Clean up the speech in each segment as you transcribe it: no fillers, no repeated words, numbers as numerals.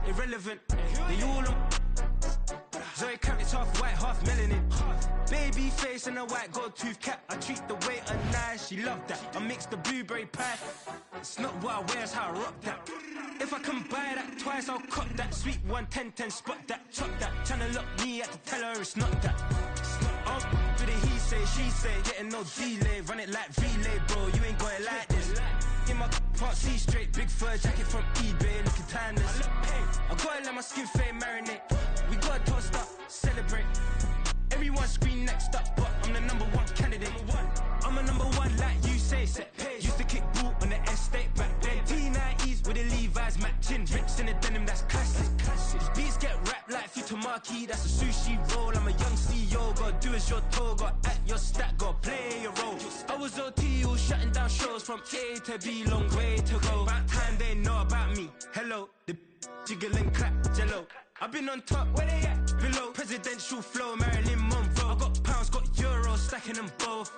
irrelevant. They all on. Zoe Kravitz half white, half melanin. Baby face and a white gold tooth cap. I treat the waiter nice, she loved that. I mix the blueberry pie. It's not what I wear, it's how I rock that. If I can buy that twice, I'll cut that. Sweet 110, spot that, chop that. Tryna lock me at the teller, it's not that. Oh, for the he say, she say, getting no delay. Run it like relay, bro, you ain't got it like this. In my part C straight, big fur jacket from eBay, looking timeless. I gotta let my skin fade marinate. We gotta toast up, celebrate. Everyone scream next up, but I'm the #1 candidate. I'm a #1 like you say. Used to kick ball on the estate back then. T90s with the Levi's matching. Rips in the denim, that's classic. These beats get wrapped like Futamaki. That's a sushi roll. I'm a young CEO. Gotta do as you're told. Gotta act your stat. Gotta play your role. I was OT, all shutting down shows from A to B. Long way to go. About time they know about me. Hello, the jiggle and clap, jello. I've been on top, where they at? Below, presidential flow, Marilyn Monroe. I got pounds, got euros, stacking them both.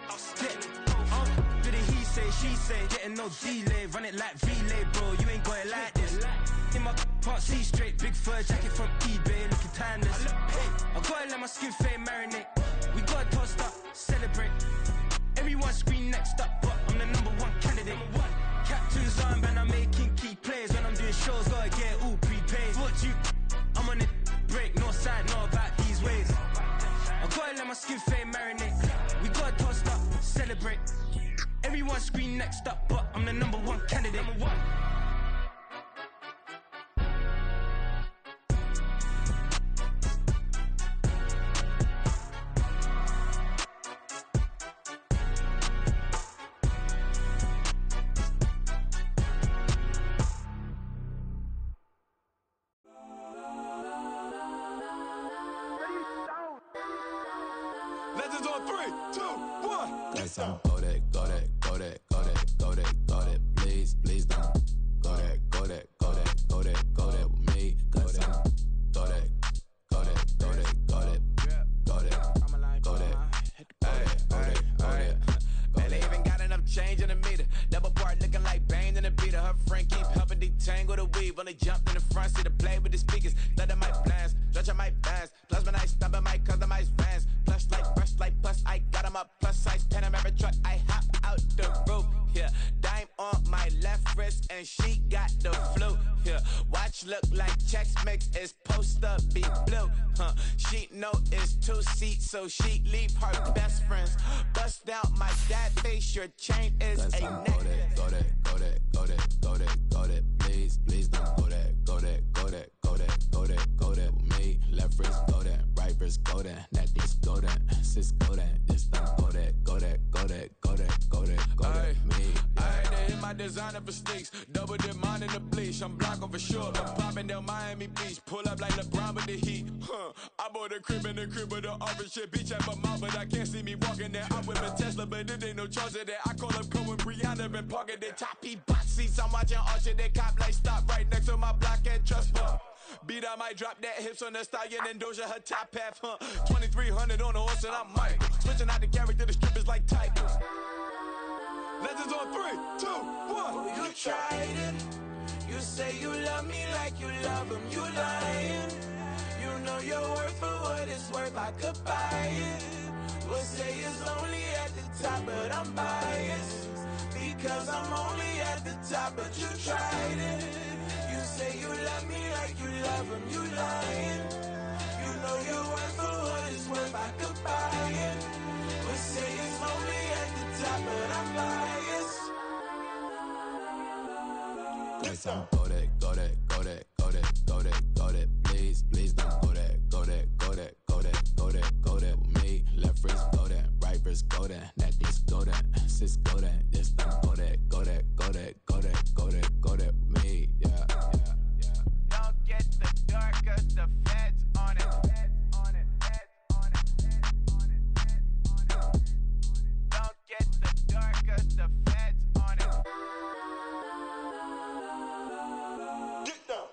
For the he say, she say, getting no delay. Run it like relay, bro, you ain't got it like this. In my part C straight, big fur jacket from eBay, looking timeless. I gotta let my skin fade marinate. We gotta toast up, celebrate. Everyone scream next up, but I'm the #1 candidate. Captain's armband, I'm making key plays. When I'm doing shows, gotta get all prepaid. What you? I'm on it, break, no side, know about these ways. I gotta let my skin fade marinate. We gotta toast up, celebrate. Everyone scream next up, but I'm the #1 candidate. Legends on 3, 2, 1. That's on. Go that, go that, go that, go that, go that, go that. Please, please don't. Go that, go that, go that, go that, go that with me. Go that, go that, go that, go that, go that, go that, go that, go that. Man, they even got enough change in the meter. Double part looking like Bane in the beater. Her friend keep helping detangle the weave. When they jumped in the front seat to play with the speakers. Let my plans, stretch on my bands. Plus when I stumble my customized vans. Plush like fresh like plus I got them up. Plus size Panamera truck. I hop out the roof. Yeah, dime on my left wrist and she got the flu. Yeah, watch look like checks mix is supposed to be blue. She know it's 2 seats, so she leave her best friends. Bust down my dad face. Your chain is a neck. Go that, go that, go that, go that, go that. Please, please don't go that, go that, go that, go that, go that, go that with me. Left wrist go that, right wrist go that, necklace go that, sis go that, this don't go that, go that, go that, go that, go that, go that, me. I had to hit my designer for sneaks, double dip mine in the bleach. I'm blocking for sure. I'm popping down Miami Beach, pull up like LeBron with the heat. I bought a crib in the crib with the orange shit. Beach at my mouth, but I can't see me walking there. I'm with a Tesla, but it ain't no charge of that. I call up Cohen, Brianna, been parking the top box seats. I'm watching Archer, they cop like stop right next to my block at Trust Fund. Beat, I might drop that hips on the stallion and Doja her top half, 2300 on the horse and I'm Mike. Switching out the character, the strippers like Tigers. Legends on 3, 2, 1. You tried it. You say you love me like you love him. You lying. You know your worth for what it's worth. I could buy it. We'll say it's only at the top, but I'm biased because I'm only at the top. But you tried it. You say you love me like you love him. You lying. You know your worth for what it's worth. I could buy it. We'll say it's only at the top, but I'm biased. That's on. Go that, go that, go that, go that, go that, go that. Please, please don't go that, go that, go that, go that, go that, go that with me. Left wrist go that, right wrist go that, necklace go that, sis go that, this don't go that, go that, go that, go that, go that, go that with me. Yeah, yeah, yeah. Don't get the dark 'cause the feds on it. Don't get the dark 'cause the feds on it. Get down.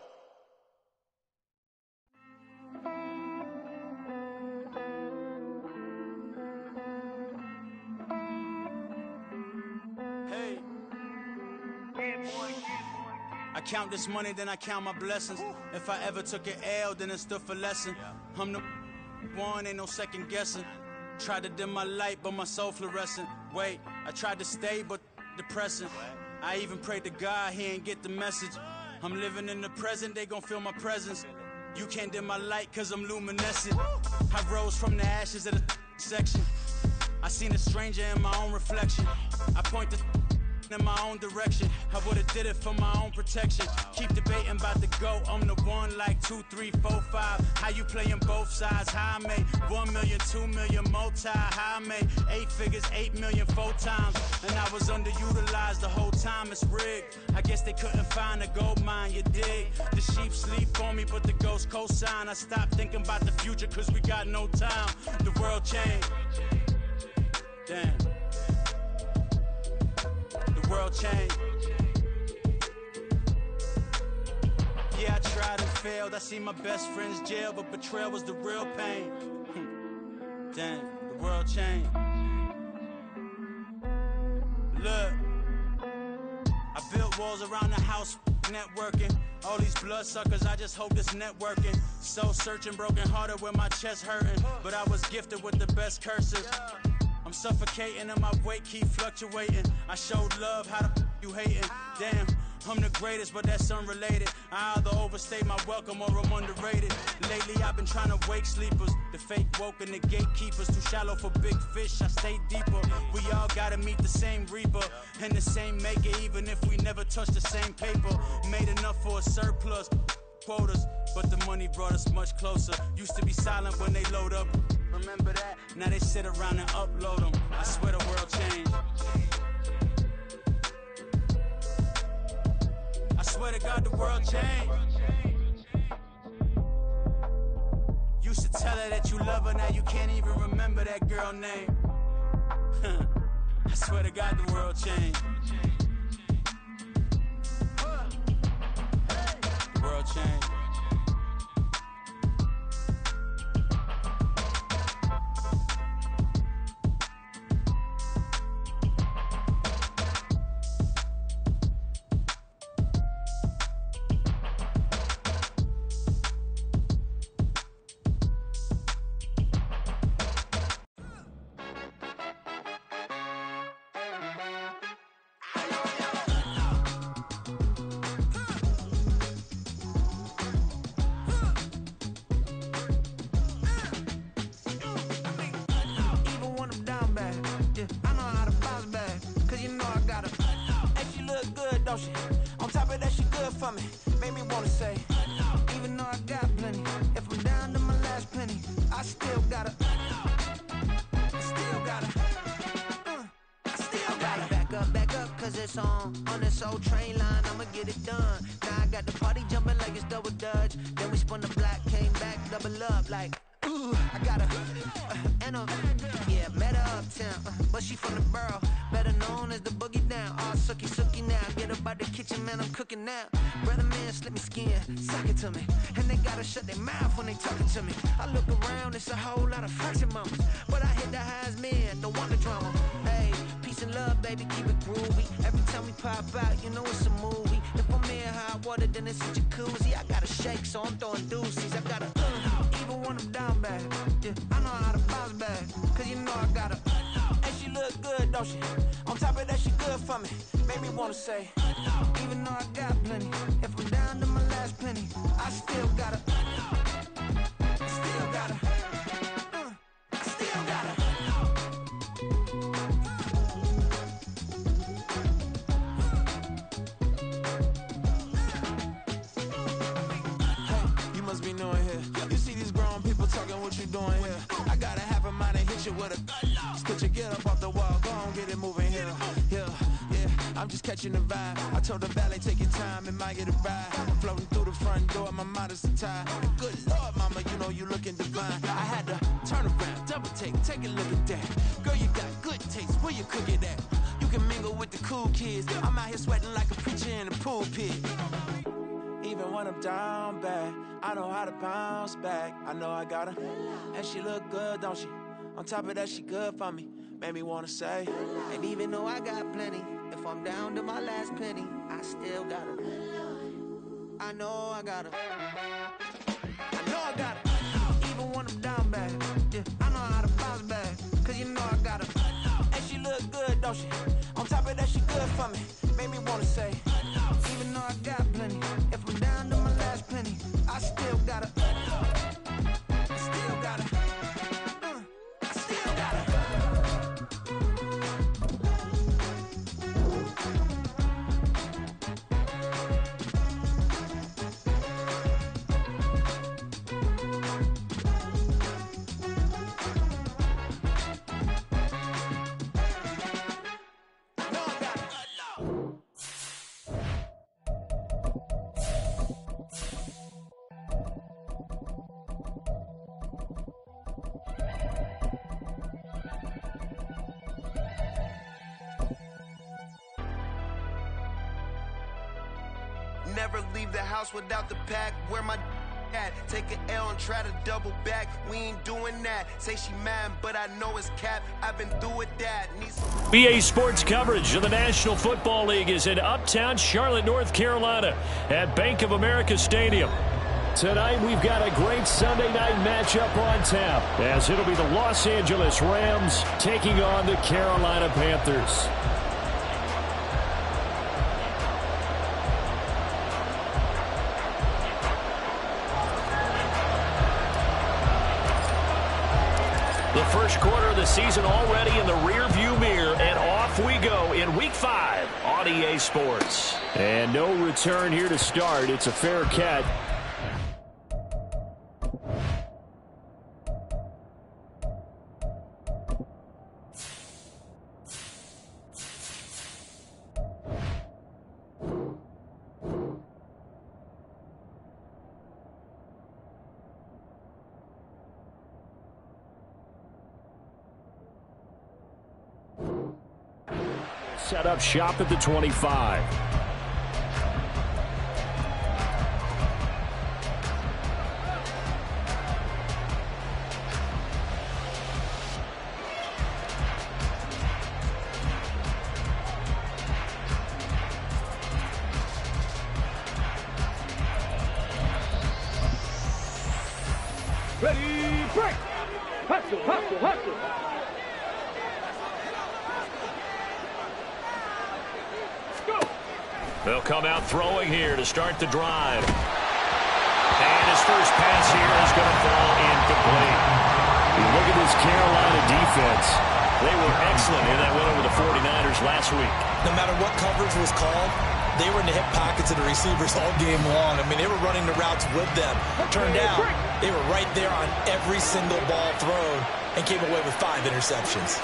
Hey, boy. count this money, then I count my blessings. If I ever took an L, then it stood for lesson. I'm the one, ain't no second guessing. Tried to dim my light, but my soul fluorescent. Wait, I tried to stay, but depressing. I even prayed to God, he ain't get the message. I'm living in the present, they gon' feel my presence. You can't dim my light, cause I'm luminescent. I rose from the ashes of the section. I seen a stranger in my own reflection. I point the in my own direction. I would've did it for my own protection. Keep debating about the GOAT. I'm the one like 2, 3, 4, 5. How you playing both sides? How I made 1 million, 2 million multi. How I made 8 figures, 8 million 4 times. And I was underutilized the whole time. It's rigged. I guess they couldn't find a gold mine, you dig? The sheep sleep on me, but the ghost co-sign. I stopped thinking about the future, cause we got no time. The world changed. Damn. The world changed. Yeah, I tried and failed. I see my best friends jail, but betrayal was the real pain. Damn, the world changed. Look, I built walls around the house, networking. All these bloodsuckers, I just hope this networking. Soul searching, broken hearted with my chest hurting. But I was gifted with the best curses. I'm suffocating and my weight keep fluctuating. I showed love, how the you hating? Damn, I'm the greatest, but that's unrelated. I either overstay my welcome or I'm underrated. Lately I've been trying to wake sleepers. The fake woke and the gatekeepers. Too shallow for big fish, I stay deeper. We all gotta meet the same reaper and the same maker, even if we never touch the same paper. Made enough for a surplus quotas, but the money brought us much closer. Used to be silent when they load up. Remember that? Now they sit around and upload them. I swear the world changed. I swear to God the world changed. Used to tell her that you love her, now you can't even remember that girl name. I swear to God the world changed. The world changed. Don't she? On top of that, she good for me. Made me wanna say, even though I got plenty, if I'm down to my last penny, I still gotta, back up, cause it's on this old train line, I'ma get it done. Now I got the party jumping like it's double dutch. Then we spun the block, came back, double up like, ooh, I got her, and yeah, met her uptown, but she from the borough, better known as the boogie down. All sookie now, get up out the kitchen, man, I'm cooking now. Brother man, slip me skin, suck it to me, and they gotta shut their mouth when they talking to me. I look around, it's a whole lot of fraction mamas, but I hit the highs, man, don't want the drama. Hey, peace and love, baby, keep it groovy. Every time we pop out, you know it's a movie. If I'm in hot water, then it's a jacuzzi. I gotta shake, so I'm throwing deuces. I gotta, even when I'm down bad, yeah, I know how to bounce back, cause you know I gotta, and she look good, don't she? On top of that, she good for me. Made me wanna say, even though I got plenty, if I'm down to my last penny, I still gotta, what you doing here? I got a half a mind to hit you with a stitch you, get up off the wall, go on, get it moving here. Yeah, I'm just catching the vibe. I told the valet, take your time, it might get a ride. Floating through the front door, my mind is a tie. Good Lord, mama, you know you looking divine. I had to turn around, double take a look at that. Girl, you got good taste, where you cook it at? You can mingle with the cool kids. I'm out here sweating like a preacher in a pulpit. Even when I'm down bad, I know how to bounce back. I know I got her, and she look good, don't she? On top of that, she good for me. Made me wanna say, and even though I got plenty, if I'm down to my last penny, I still got her. I know I got it. Even when I'm down bad, yeah, I know how to bounce back. Cause you know I got it. And she look good, don't she? On top of that, she good for me. Made me wanna say, even though I got plenty, if I'm down to my last penny, I still got it. I still got it. I still got it. Never leave the house without the pack. Where my at? Take an L and try to double back. We ain't doing that. Say she mad, but I know it's cap. I've been through with that. BA Sports coverage of the National Football League is in uptown Charlotte, North Carolina at Bank of America Stadium. Tonight we've got a great Sunday night matchup on tap, as it'll be the Los Angeles Rams taking on the Carolina Panthers. The first quarter of the season already in the rearview mirror, and off we go in Week 5 on EA Sports. And no return here to start. It's a fair catch. Set up shop at the 25. Ready, break! Hustle, hustle, hustle! They'll come out throwing here to start the drive. And his first pass here is going to fall incomplete. You look at this Carolina defense. They were excellent in that win over the 49ers last week. No matter what coverage was called, they were in the hip pockets of the receivers all game long. I mean, they were running the routes with them. Turned out, they were right there on every single ball thrown and came away with 5 interceptions.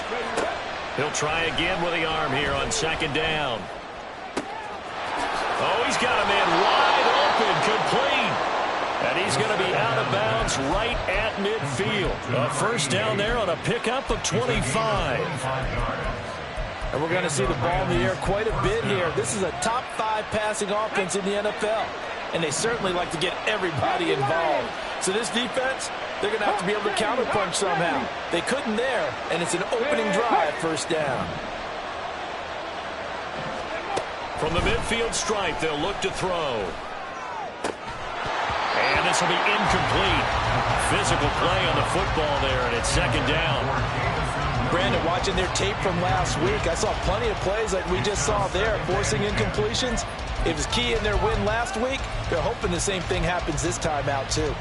He'll try again with the arm here on second down. Oh, he's got a man wide open, complete. And he's going to be out of bounds right at midfield. A first down there on a pickup of 25. And we're going to see the ball in the air quite a bit here. This is a top 5 passing offense in the NFL. And they certainly like to get everybody involved. So this defense, they're going to have to be able to counterpunch somehow. They couldn't there, and it's an opening drive, first down. From the midfield stripe, they'll look to throw. And this will be incomplete. Physical play on the football there, and it's second down. Brandon, watching their tape from last week, I saw plenty of plays like we just saw there, forcing incompletions. It was key in their win last week. They're hoping the same thing happens this time out, too.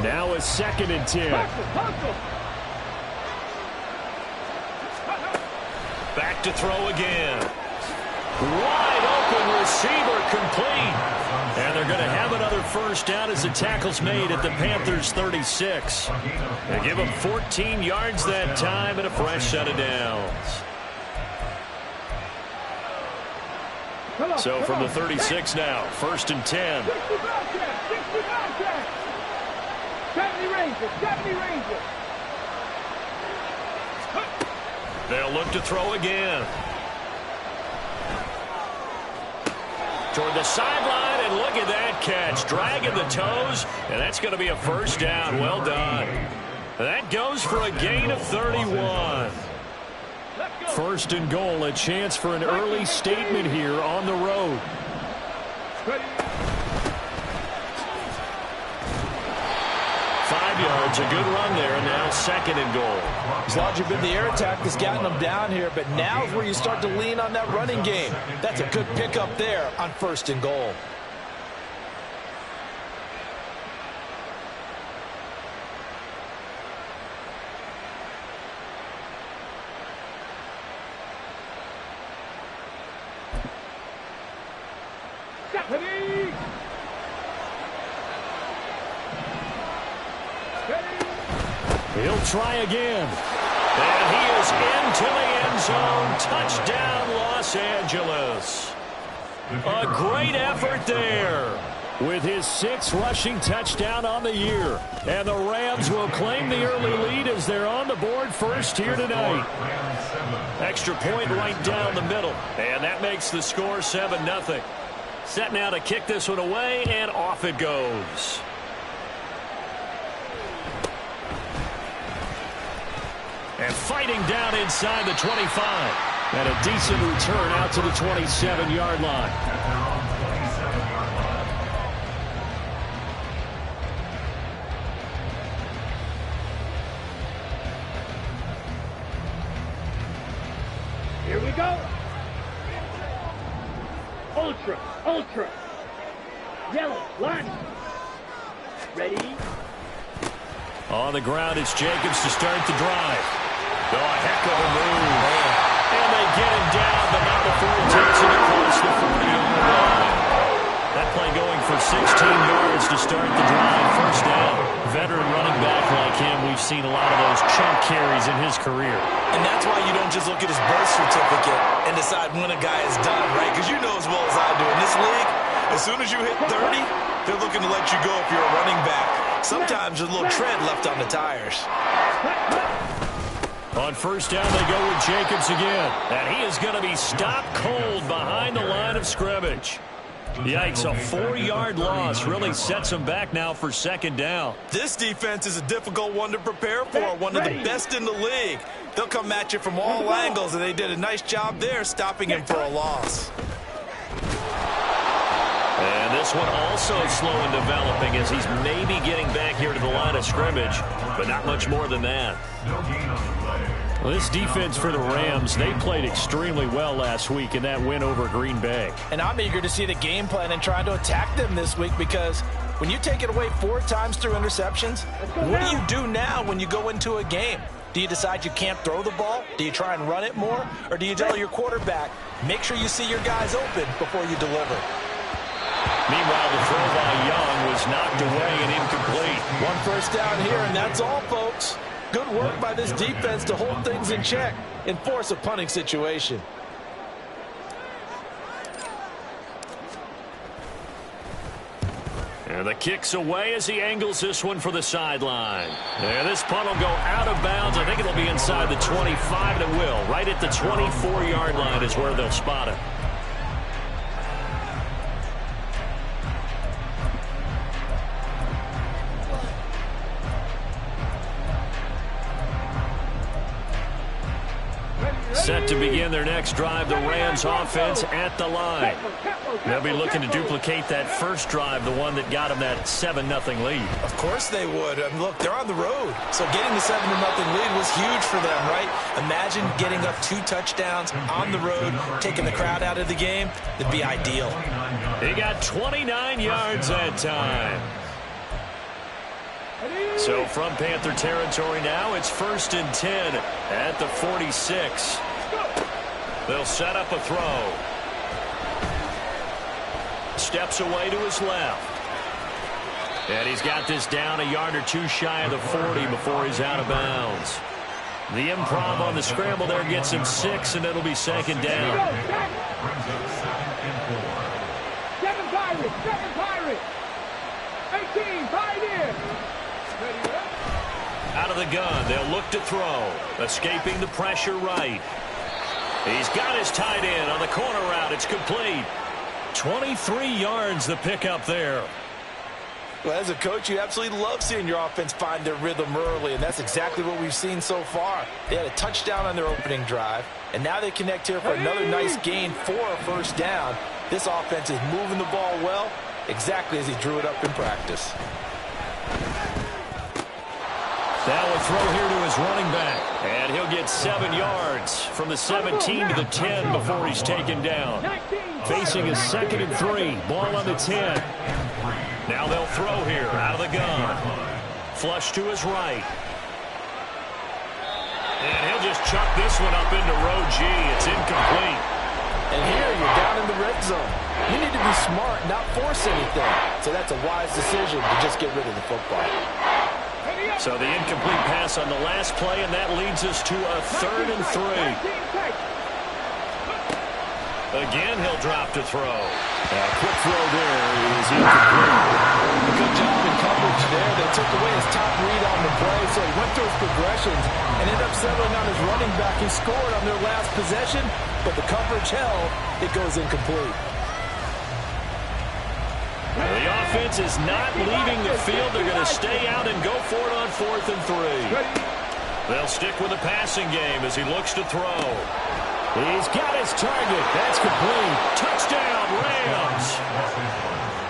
Now a 2nd and 10. Back to throw again. Wide open receiver, complete. And they're going to have another first down as the tackle's made at the Panthers' 36. They give them 14 yards that time and a fresh set of downs. So from the 36 now, 1st and 10. 70 Rangers. They'll look to throw again. Toward the sideline, and look at that catch. Dragging the toes, and that's going to be a first down. Well done. That goes for a gain of 31. 1st and goal, a chance for an early statement here on the road. yards. A good run there, and now 2nd and goal. As long as you've been the air attack that's gotten them down here, but now is where you start to lean on that running game. That's a good pickup there on 1st and goal. He'll try again. And he is into the end zone. Touchdown, Los Angeles. A great effort there with his 6th rushing touchdown on the year. And the Rams will claim the early lead as they're on the board first here tonight. Extra point right down the middle. And that makes the score 7-0. Set now to kick this one away, and off it goes. And fighting down inside the 25. And a decent return out to the 27-yard line. Here we go. Ultra, ultra. Yellow, line. Ready? On the ground, it's Jacobs to start the drive. Oh, a heck of a move. And they get him down, but not before he takes it across the 40-yard line. That play going for 16 yards to start the drive. 1st down. Veteran running back like him, we've seen a lot of those chunk carries in his career. And that's why you don't just look at his birth certificate and decide when a guy is done, right? Because you know as well as I do, in this league, as soon as you hit 30, they're looking to let you go if you're a running back. Sometimes there's a little tread left on the tires. On 1st down, they go with Jacobs again. And he is going to be stopped cold behind the line of scrimmage. Yikes, a 4-yard loss really sets him back now for 2nd down. This defense is a difficult one to prepare for, one of the best in the league. They'll come at you from all angles, and they did a nice job there stopping him for a loss. And this one also slow in developing as he's maybe getting back here to the line of scrimmage, but not much more than that. Well, this defense for the Rams, they played extremely well last week in that win over Green Bay. And I'm eager to see the game plan and trying to attack them this week, because when you take it away 4 times through interceptions, what do you do now when you go into a game? Do you decide you can't throw the ball? Do you try and run it more? Or do you tell your quarterback, make sure you see your guys open before you deliver? Meanwhile, the throw by Young was knocked away and incomplete. 1 first down here, and that's all, folks. Good work by this defense to hold things in check and force a punting situation. And the kick's away as he angles this one for the sideline. And this punt will go out of bounds. I think it'll be inside the 25, and it will. Right at the 24-yard line is where they'll spot it. Set to begin their next drive, the Rams offense at the line. They'll be looking to duplicate that first drive, the one that got them that 7-0 lead. Of course they would. I mean, look, they're on the road. So getting the 7-0 lead was huge for them, right? Imagine getting up 2 touchdowns on the road, taking the crowd out of the game. It'd be ideal. He got 29 yards that time. So from Panther territory now, it's 1st and 10 at the 46. They'll set up a throw. Steps away to his left. And he's got this down a yard or 2 shy of the 40 before he's out of bounds. The improv on the scramble there gets him 6, and it'll be 2nd down. 7 Pirates, 18, 5 in. Out of the gun, they'll look to throw. Escaping the pressure right. He's got his tight end on the corner route. It's complete. 23 yards the pickup there. Well, as a coach, you absolutely love seeing your offense find their rhythm early, and that's exactly what we've seen so far. They had a touchdown on their opening drive, and now they connect here for another nice gain for a 1st down. This offense is moving the ball well, exactly as he drew it up in practice. That will throw here to his running back. And he'll get 7 yards from the 17 to the 10 before he's taken down. Facing a 2nd and 3. Ball on the 10. Now they'll throw here out of the gun. Flush to his right. And he'll just chuck this one up into row G. It's incomplete. And here you're down in the red zone. You need to be smart, not force anything. So that's a wise decision to just get rid of the football. So the incomplete pass on the last play, and that leads us to a 3rd and 3. Again, he'll drop to throw. A quick throw there is incomplete. Good job in coverage there. They took away his top read on the play, so he went through his progressions and ended up settling on his running back. He scored on their last possession, but the coverage held. It goes incomplete. The offense is not leaving the field. They're going to stay out and go for it on 4th and 3. They'll stick with the passing game as he looks to throw. He's got his target. That's complete. Touchdown, Rams.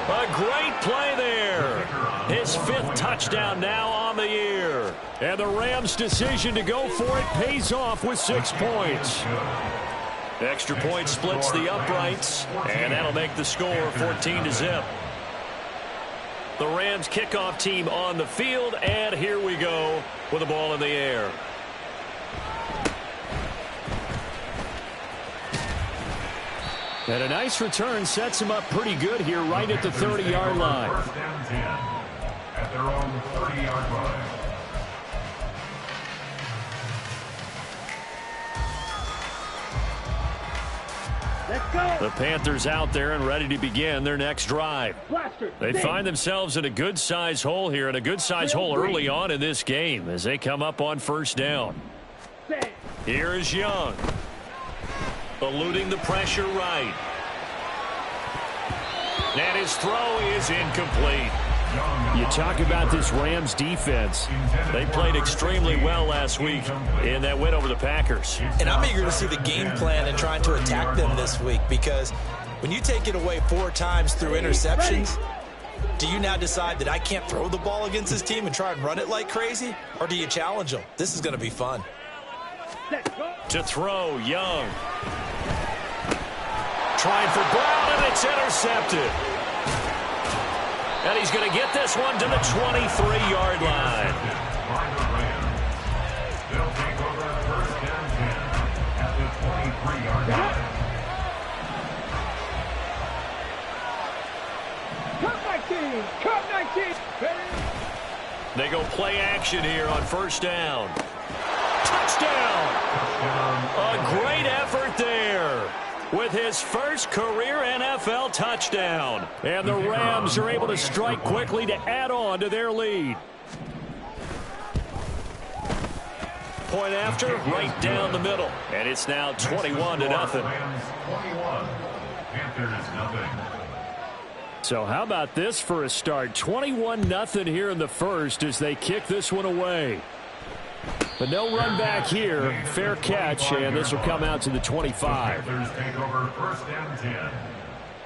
A great play there. His 5th touchdown now on the year. And the Rams' decision to go for it pays off with 6 points. Extra point splits the uprights, and that'll make the score 14-0. The Rams kickoff team on the field, and here we go with the ball in the air. And a nice return sets him up pretty good here right at the 30-yard line. 1st and 10 at their own 30-yard line. The Panthers out there and ready to begin their next drive. They find themselves in a good-sized hole here, and a good-sized hole early on in this game as they come up on 1st down. Here is Young. Eluding the pressure right. And his throw is incomplete. You talk about this Rams defense. They played extremely well last week in that win over the Packers. And I'm eager to see the game plan and trying to attack them this week, because when you take it away 4 times through interceptions, do you now decide that I can't throw the ball against this team and try and run it like crazy? Or do you challenge them? This is going to be fun. To throw, Young. Trying for Brown, and it's intercepted. And he's going to get this one to the 23-yard line. They'll take over 1st and 10 at the 23-yard line. Cut 19. They go play action here on 1st down. Touchdown! A great effort there with his first career NFL touchdown. And the Rams are able to strike quickly to add on to their lead. Point after, right down the middle. And it's now 21-0. Panthers nothing. So how about this for a start? 21-0 here in the first as they kick this one away. But no run back here. Fair catch, and this will come out to the 25. Panthers take over 1st and 10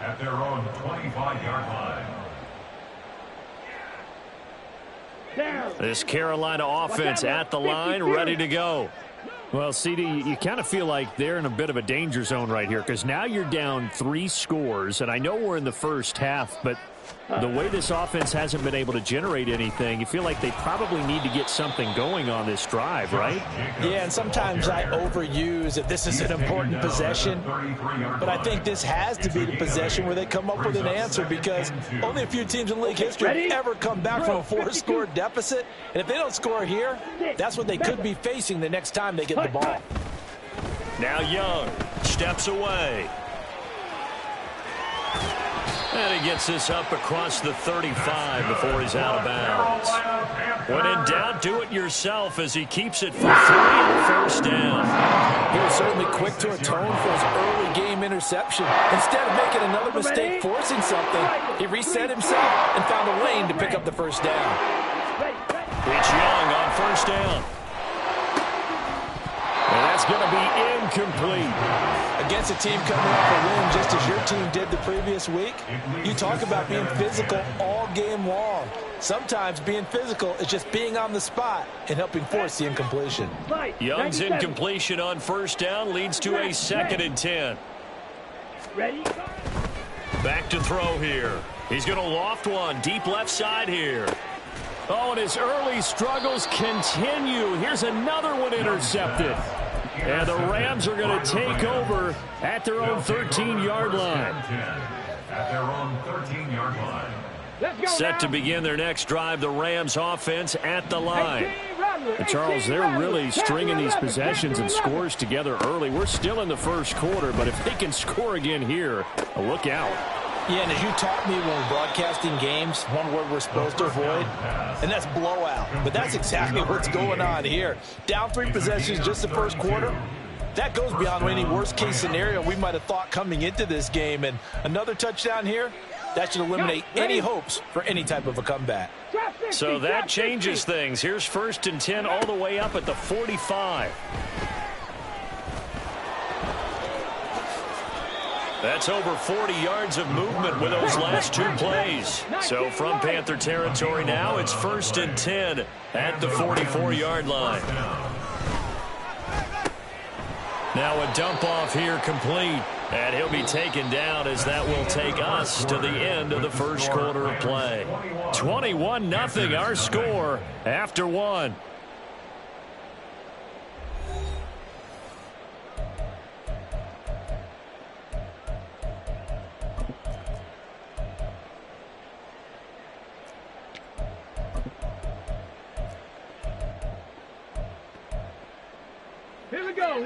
at their own 25-yard line. This Carolina offense at the line, ready to go. Well, CD, you kind of feel like they're in a bit of a danger zone right here because now you're down 3 scores, and I know we're in the first half, but the way this offense hasn't been able to generate anything, you feel like they probably need to get something going on this drive, right? Yeah, and sometimes I overuse that this is an important possession, but I think this has to be the possession where they come up with an answer because only a few teams in league history have ever come back from a 4-score deficit, and if they don't score here, that's what they could be facing the next time they get the ball. Now Young steps away. And he gets this up across the 35 before he's out of bounds. When in doubt, do it yourself as he keeps it for 3 on 1st down. He was certainly quick to atone for his early game interception. Instead of making another mistake forcing something, he reset himself and found a lane to pick up the 1st down. It's Young on 1st down. And that's going to be incomplete. Against a team coming off a win just as your team did the previous week, you talk about being physical all game long. Sometimes being physical is just being on the spot and helping force the incompletion. Young's incompletion on first down leads to a 2nd and 10. Ready? Back to throw here. He's going to loft one deep left side here. Oh, and his early struggles continue. Here's another one intercepted. And the Rams are going to take over at their own 13-yard line. At their own 13-yard line. Set to begin their next drive, the Rams offense at the line. And Charles, they're really stringing these possessions and scores together early. We're still in the first quarter, but if they can score again here, look out. Yeah, and as you taught me when we're broadcasting games, one word we're supposed to avoid, and that's blowout. But that's exactly what's going on here. Down 3 possessions just the first quarter. That goes beyond any worst-case scenario we might have thought coming into this game. And another touchdown here, that should eliminate any hopes for any type of a comeback. So that changes things. Here's 1st and 10 all the way up at the 45. That's over 40 yards of movement with those last 2 plays. So from Panther territory now, it's 1st and 10 at the 44-yard line. Now a dump off here complete. And he'll be taken down as that will take us to the end of the first quarter of play. 21-0 our score after 1.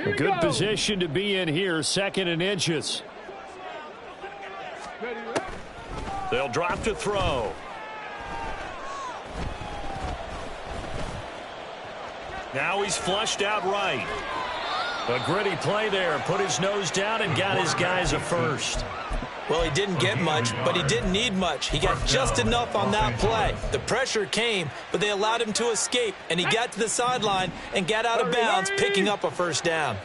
A good position to be in here, 2nd and inches. They'll drop to throw. Now he's flushed out right. A gritty play there. Put his nose down and got his guys a first. Well, he didn't get much, but he didn't need much. He got just enough on that play. The pressure came, but they allowed him to escape, and he got to the sideline and got out of bounds, picking up a first down.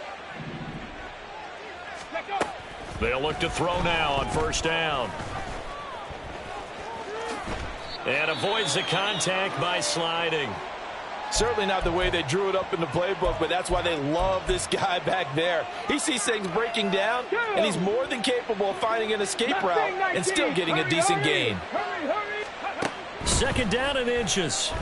They'll look to throw now on first down. And avoids the contact by sliding. Certainly not the way they drew it up in the playbook, but that's why they love this guy back there. He sees things breaking down, and he's more than capable of finding an escape route and still getting a decent gain. 2nd down and inches.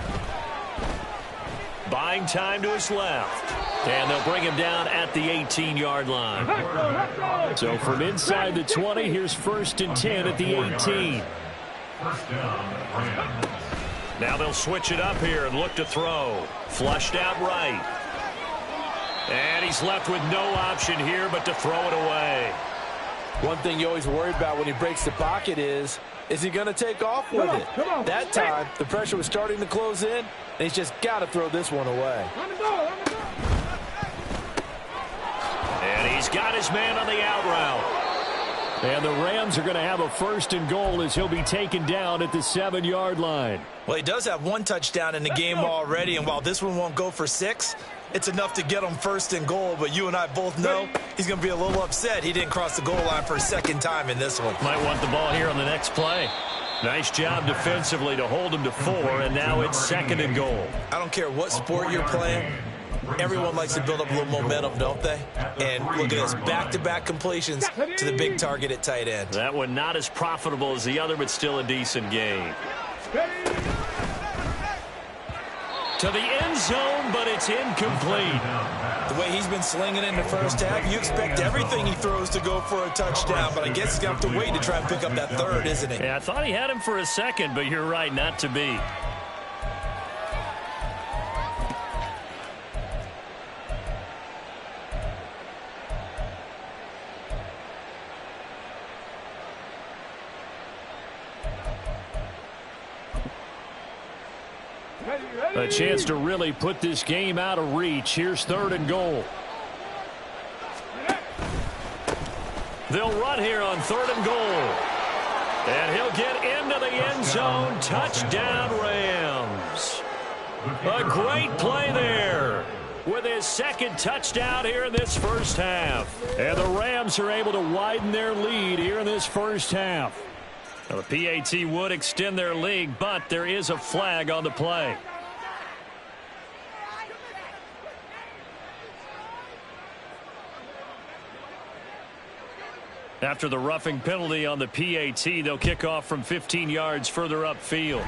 Buying time to his left. And they'll bring him down at the 18-yard line. So from inside the 20, here's 1st and 10 at the 18. First down, Rams. Now they'll switch it up here and look to throw. Flushed out right. And he's left with no option here but to throw it away. One thing you always worry about when he breaks the pocket is he going to take off with it? That time, the pressure was starting to close in, and he's just got to throw this one away. And he's got his man on the out route. And the Rams are going to have a 1st and goal as he'll be taken down at the 7-yard line. Well, he does have 1 touchdown in the game already, and while this one won't go for 6, it's enough to get him 1st and goal. But you and I both know he's going to be a little upset he didn't cross the goal line for a 2nd time in this one. Might want the ball here on the next play. Nice job defensively to hold him to 4, and now it's 2nd and goal. I don't care what sport you're playing. Everyone likes to build up a little momentum, don't they? And look at this, back-to-back completions to the big target at tight end. That one not as profitable as the other, but still a decent gain. To the end zone, but it's incomplete. The way he's been slinging in the first half, you expect everything he throws to go for a touchdown, but I guess he's going to have to wait to try and pick up that 3rd, isn't he? Yeah, I thought he had him for a 2nd, but you're right, not to be. A chance to really put this game out of reach. Here's 3rd and goal. They'll run here on 3rd and goal. And he'll get into the end zone. Touchdown, Rams. A great play there. with his second touchdown here in this first half. And the Rams are able to widen their lead here in this first half. Now, the PAT would extend their lead, but there is a flag on the play. After the roughing penalty on the PAT, they'll kick off from 15 yards further upfield.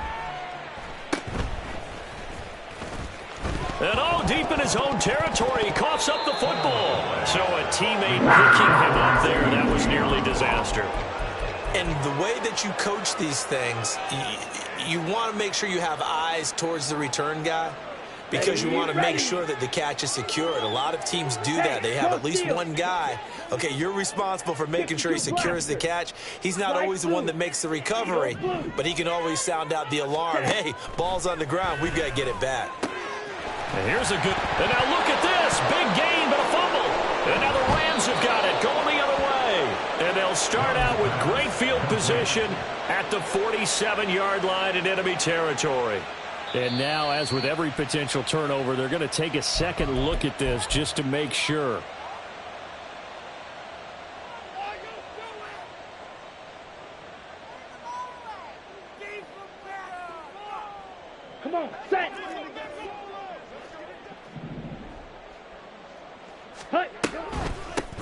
And deep in his own territory, he coughs up the football. So a teammate picking him up there, that was nearly disaster. And the way that you coach these things, you want to make sure you have eyes towards the return guy, because you want to make sure that the catch is secured. A lot of teams do that. They have at least one guy. Okay, you're responsible for making sure he secures the catch. He's not always the one that makes the recovery, but he can always sound out the alarm. Hey, ball's on the ground. We've got to get it back. And here's a good, and now look at this. Big gain, but a fumble. And now the Rams have got it, going the other way. And they'll start out with great field position at the 47-yard line in enemy territory. And now, as with every potential turnover, they're going to take a second look at this just to make sure. Come on, set.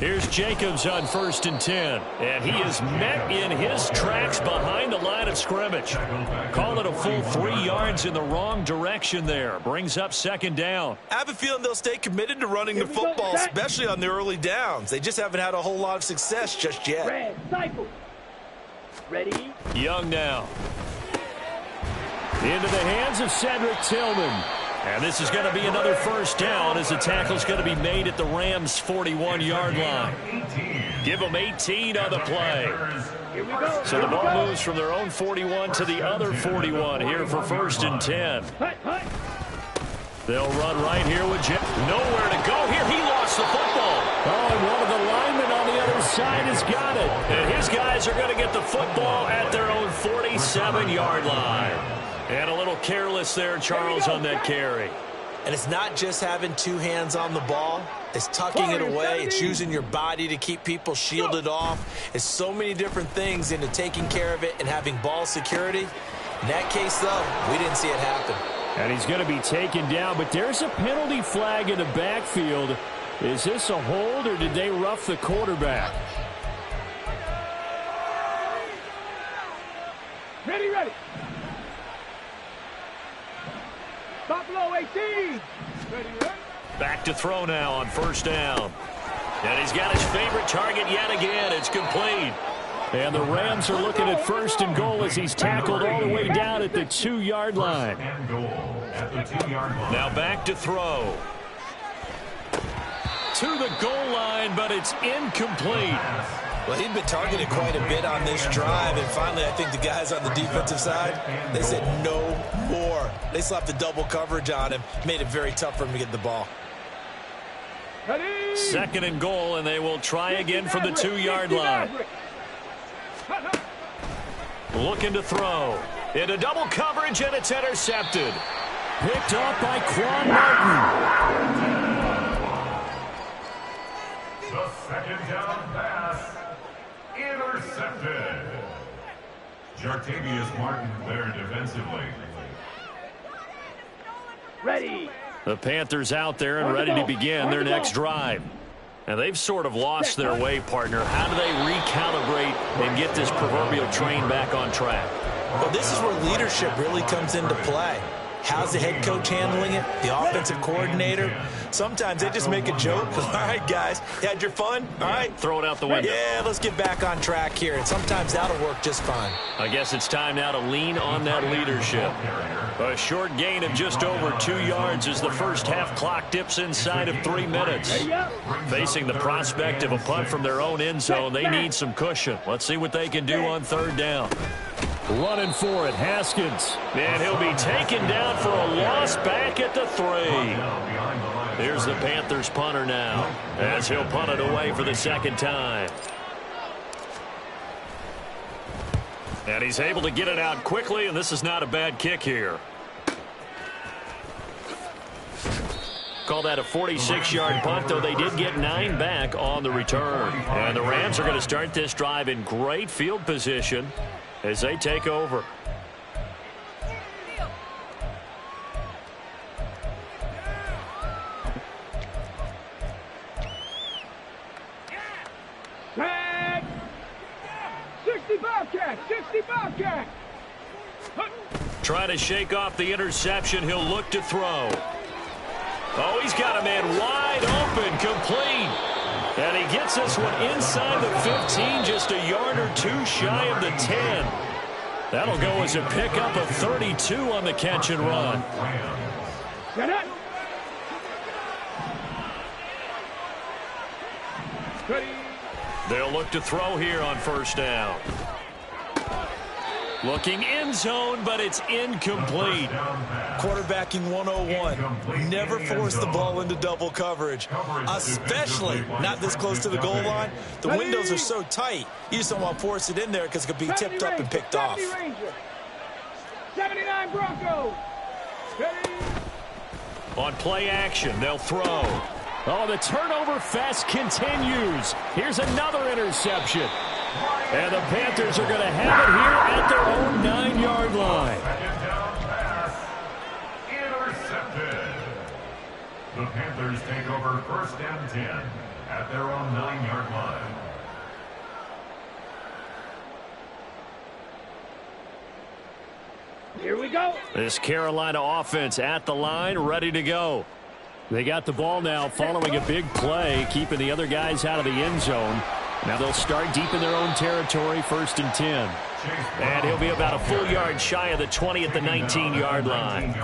Here's Jacobs on 1st and 10. And he is met in his tracks behind the line of scrimmage. Call it a full 3 yards in the wrong direction there. Brings up 2nd down. I have a feeling they'll stay committed to running the football, especially on the early downs. They just haven't had a whole lot of success just yet. Red, cycle. Ready? Young now. Into the hands of Cedric Tillman. And this is going to be another first down as the tackle's going to be made at the Rams' 41-yard line. Give them 18 on the play. So the ball moves from their own 41 to the other 41 here for 1st and 10. They'll run right here with Jim. Nowhere to go here. He lost the football. Oh, and one of the linemen on the other side has got it. And his guys are going to get the football at their own 47-yard line. And a little careless there, Charles, on that carry. And it's not just having two hands on the ball. It's tucking it away. It's using your body to keep people shielded off. It's so many different things into taking care of it and having ball security. In that case, though, we didn't see it happen. And he's going to be taken down, but there's a penalty flag in the backfield. Is this a hold, or did they rough the quarterback? Ready, ready. Buffalo 18. Ready, ready. Back to throw now on 1st down. And he's got his favorite target yet again. It's complete. And the Rams are looking at 1st and goal as he's tackled all the way down at the 2-yard line. Now back to throw. To the goal line, but it's incomplete. Well, he'd been targeted quite a bit on this drive, and finally I think the guys on the defensive side, they said no more. They slapped the double coverage on him, made it very tough for him to get the ball. Ready? 2nd and goal, and they will try again from the 2-yard line. Looking to throw. Into double coverage, and it's intercepted. Picked off by Quan Martin. The 2nd down pass. Intercepted. Jartavius Martin there defensively. Ready. The Panthers out there and ready to begin their next drive. And they've sort of lost their way, partner. How do they recalibrate and get this proverbial train back on track? Well, this is where leadership really comes into play. How's the head coach handling it? The offensive coordinator? Sometimes they just make a joke. All right, guys, you had your fun? All right. Throw it out the window. Yeah, let's get back on track here. And sometimes that'll work just fine. I guess it's time now to lean on that leadership. A short gain of just over 2 yards as the first half clock dips inside of 3 minutes. Facing the prospect of a punt from their own end zone, they need some cushion. Let's see what they can do on 3rd down. Running for it, Haskins. And he'll be taken down for a loss back at the 3. Here's the Panthers punter now, as he'll punt it away for the 2nd time. And he's able to get it out quickly, and this is not a bad kick here. Call that a 46-yard punt, though they did get 9 back on the return. And the Rams are going to start this drive in great field position as they take over. Tag! 60 Bobcat! 60 Bobcat! Trying to shake off the interception. He'll look to throw. Oh, he's got a man wide open, complete. And he gets this one inside the 15, just a yard or two shy of the 10. That'll go as a pickup of 32 on the catch and run. Get it! Ready! They'll look to throw here on first down. Looking end zone, but it's incomplete. Quarterbacking 101. Never force the ball into double coverage, especially not this close to the goal line. The windows are so tight, you just don't want to force it in there because it could be tipped up and picked off. 79 Broncos. Ready? On play action, they'll throw. Oh, the turnover fest continues. Here's another interception. And the Panthers are going to have it here at their own 9-yard line. Second down pass. Intercepted. The Panthers take over first and 10 at their own 9-yard line. Here we go. This Carolina offense at the line, ready to go. They got the ball now following a big play, keeping the other guys out of the end zone. Now they'll start deep in their own territory, first and 10. And he'll be about a full yard shy of the 20 at the 19-yard line.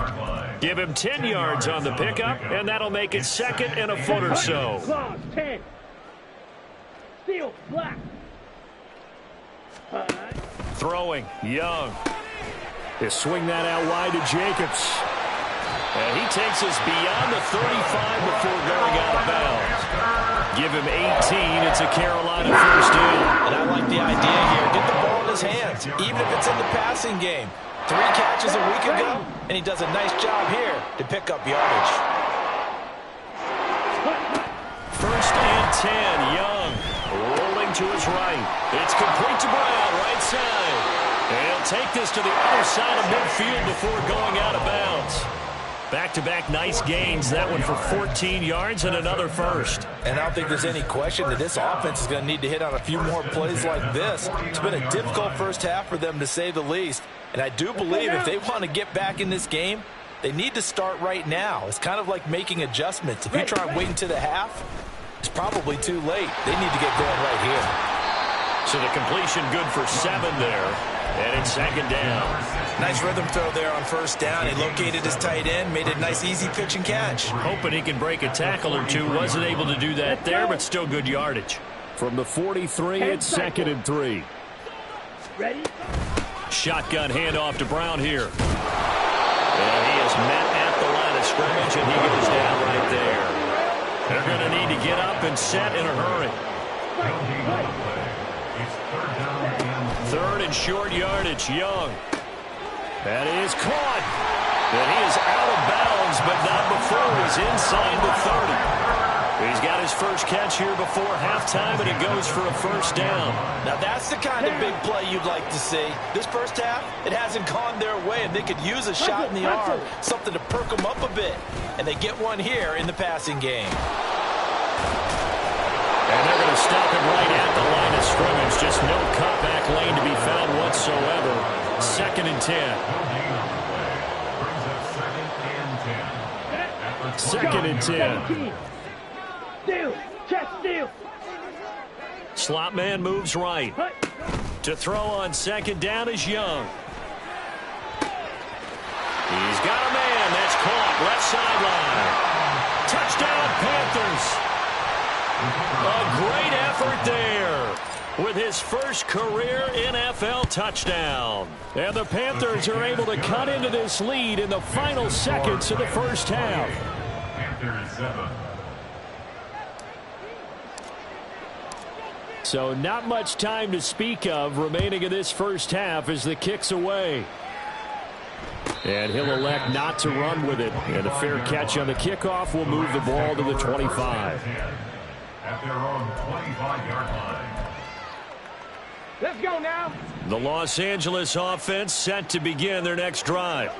Give him 10 yards on the pickup, and that'll make it second and a foot or so. Claws, 10. Steel, black. Throwing, Young. They swing that out wide to Jacobs. And he takes us beyond the 35 before going out of bounds. Give him 18. It's a Carolina first down. And I like the idea here. Get the ball in his hands, even if it's in the passing game. 3 catches a week ago, and he does a nice job here to pick up yardage. First and 10. Young rolling to his right. It's complete to Brown, right side. And he'll take this to the other side of midfield before going out of bounds. Back-to-back nice gains. That one for 14 yards and another first. And I don't think there's any question that this offense is going to need to hit on a few more plays like this. It's been a difficult first half for them, to say the least. And I do believe if they want to get back in this game, they need to start right now. It's kind of like making adjustments. If you try and wait until the half, it's probably too late. They need to get going right here. So the completion good for 7 there. And it's second down. Nice rhythm throw there on first down. He located his tight end, made it a nice easy pitch and catch. Hoping he can break a tackle or two. Wasn't able to do that there, but still good yardage. From the 43, it's second and 3. Ready? Shotgun handoff to Brown here. And he is met at the line of scrimmage, and he goes down right there. They're going to need to get up and set in a hurry. Third and short yardage. Young. That is caught. And he is out of bounds, but not before he's inside the 30. He's got his first catch here before halftime, and it goes for a first down. Now that's the kind of big play you'd like to see. This first half, it hasn't gone their way, and they could use a shot in the arm, something to perk them up a bit. And they get one here in the passing game. And they're going to stop him right at the line of scrimmage. Just no cutback lane to be found whatsoever. Second and 10. Second and 10. Steal. Chest steal. Slot man moves right. To throw on second down is Young. He's got a man. That's caught. Left sideline. Touchdown, Panthers. A great effort there with his first career NFL touchdown. And the Panthers are able to cut into this lead in the final seconds of the first half. Panthers 7. So not much time to speak of remaining in this first half as the kick's away. And he'll elect not to run with it. And a fair catch on the kickoff will move the ball to the 25. At their own 25-yard line. Let's go now. The Los Angeles offense set to begin their next drive.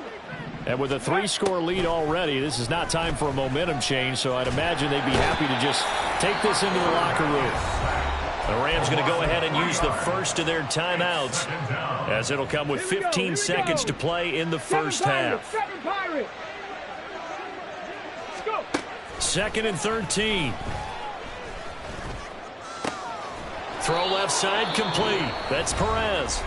And with a 3-score lead already, this is not time for a momentum change, so I'd imagine they'd be happy to just take this into the locker room. The Rams going to go ahead and use the first of their timeouts, as it'll come with 15 seconds to play in the first half. 2nd and 13. Throw left side complete. That's Perez.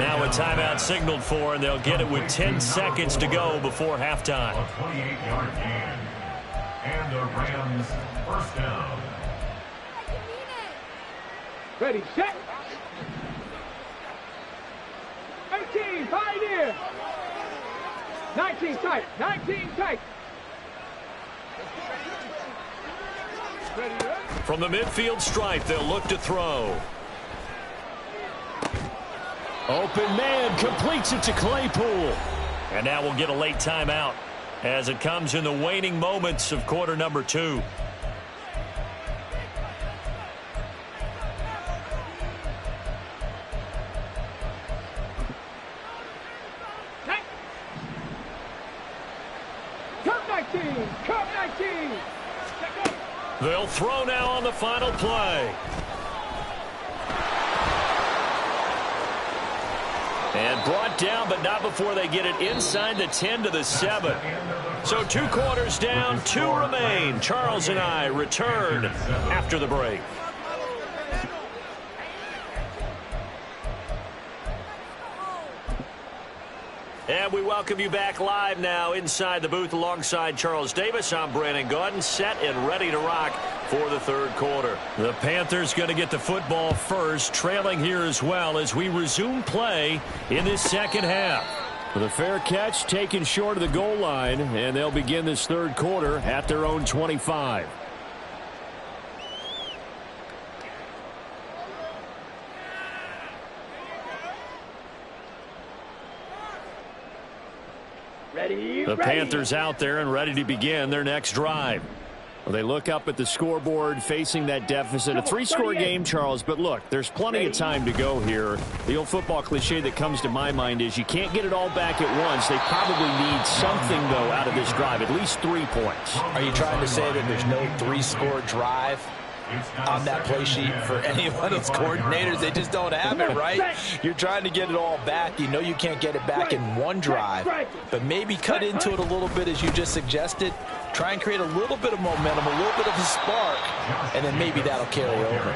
Now a timeout signaled for, and they'll get it with 10 seconds to go before halftime. A 28-yard gain. And the Rams first down. Ready, set. 18, Pioneer. 19 tight, 19 tight. Ready, ready. From the midfield stripe, they'll look to throw. Open man completes it to Claypool. And now we'll get a late timeout as it comes in the waning moments of quarter number 2. Come 19, come 19. They'll throw now on the final play. And brought down, but not before they get it inside the 10 to the 7. So 2 quarters down, 2 remain. Charles and I return after the break. And we welcome you back live now inside the booth alongside Charles Davis. I'm Brandon Gaudin, set and ready to rock for the 3rd quarter. The Panthers going to get the football first, trailing here as well as we resume play in this 2nd half. With a fair catch taken short of the goal line, and they'll begin this 3rd quarter at their own 25. The Panthers out there and ready to begin their next drive. Well, they look up at the scoreboard facing that deficit. A 3-score game, Charles, but look, there's plenty of time to go here. The old football cliche that comes to my mind is you can't get it all back at once. They probably need something, though, out of this drive, at least 3 points. Are you trying to say that there's no 3-score drive on that play sheet for any of those coordinators? They just don't have it, right? You're trying to get it all back. You know you can't get it back in one drive, but maybe cut into it a little bit as you just suggested. Try and create a little bit of momentum, a little bit of a spark, and then maybe that'll carry over.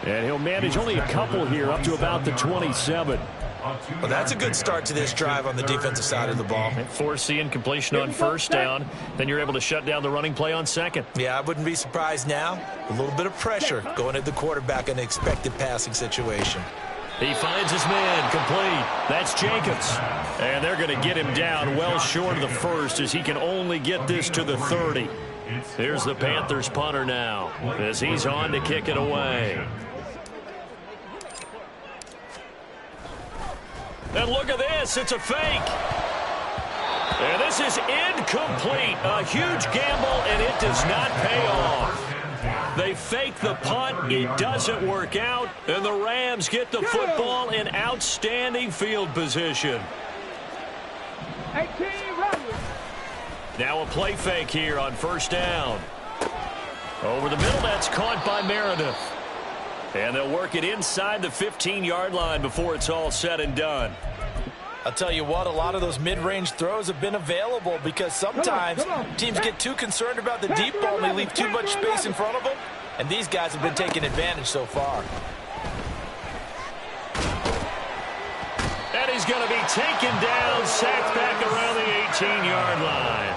And he'll manage only a couple here up to about the 27. Well, that's a good start to this drive on the defensive side of the ball. Force the incompletion on 1st down. Then you're able to shut down the running play on 2nd. Yeah, I wouldn't be surprised now. A little bit of pressure going at the quarterback in an expected passing situation. He finds his man complete. That's Jacobs. And they're going to get him down well short of the 1st as he can only get this to the 30. Here's the Panthers punter now as he's on to kick it away. And look at this. It's a fake. And this is incomplete. A huge gamble, and it does not pay off. They fake the punt. It doesn't work out. And the Rams get the football in outstanding field position. Now a play fake here on 1st down. Over the middle, that's caught by Meredith. And they'll work it inside the 15-yard line before it's all said and done. I'll tell you what, a lot of those mid-range throws have been available because sometimes teams get too concerned about the deep ball and they leave too much space in front of them. And these guys have been taking advantage so far. And he's going to be taken down, sacked back around the 18-yard line.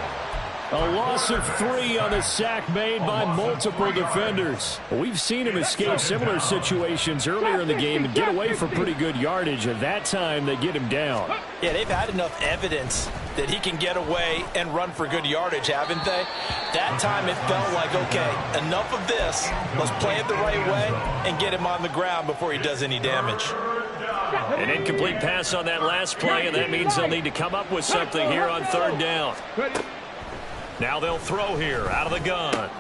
A loss of 3 on the sack made by multiple defenders. We've seen him escape similar situations earlier in the game and get away for pretty good yardage. At that time, they get him down. Yeah, they've had enough evidence that he can get away and run for good yardage, haven't they? That time it felt like, okay, enough of this. Let's play it the right way and get him on the ground before he does any damage. An incomplete pass on that last play, and that means they'll need to come up with something here on third down. Now they'll throw here out of the gun.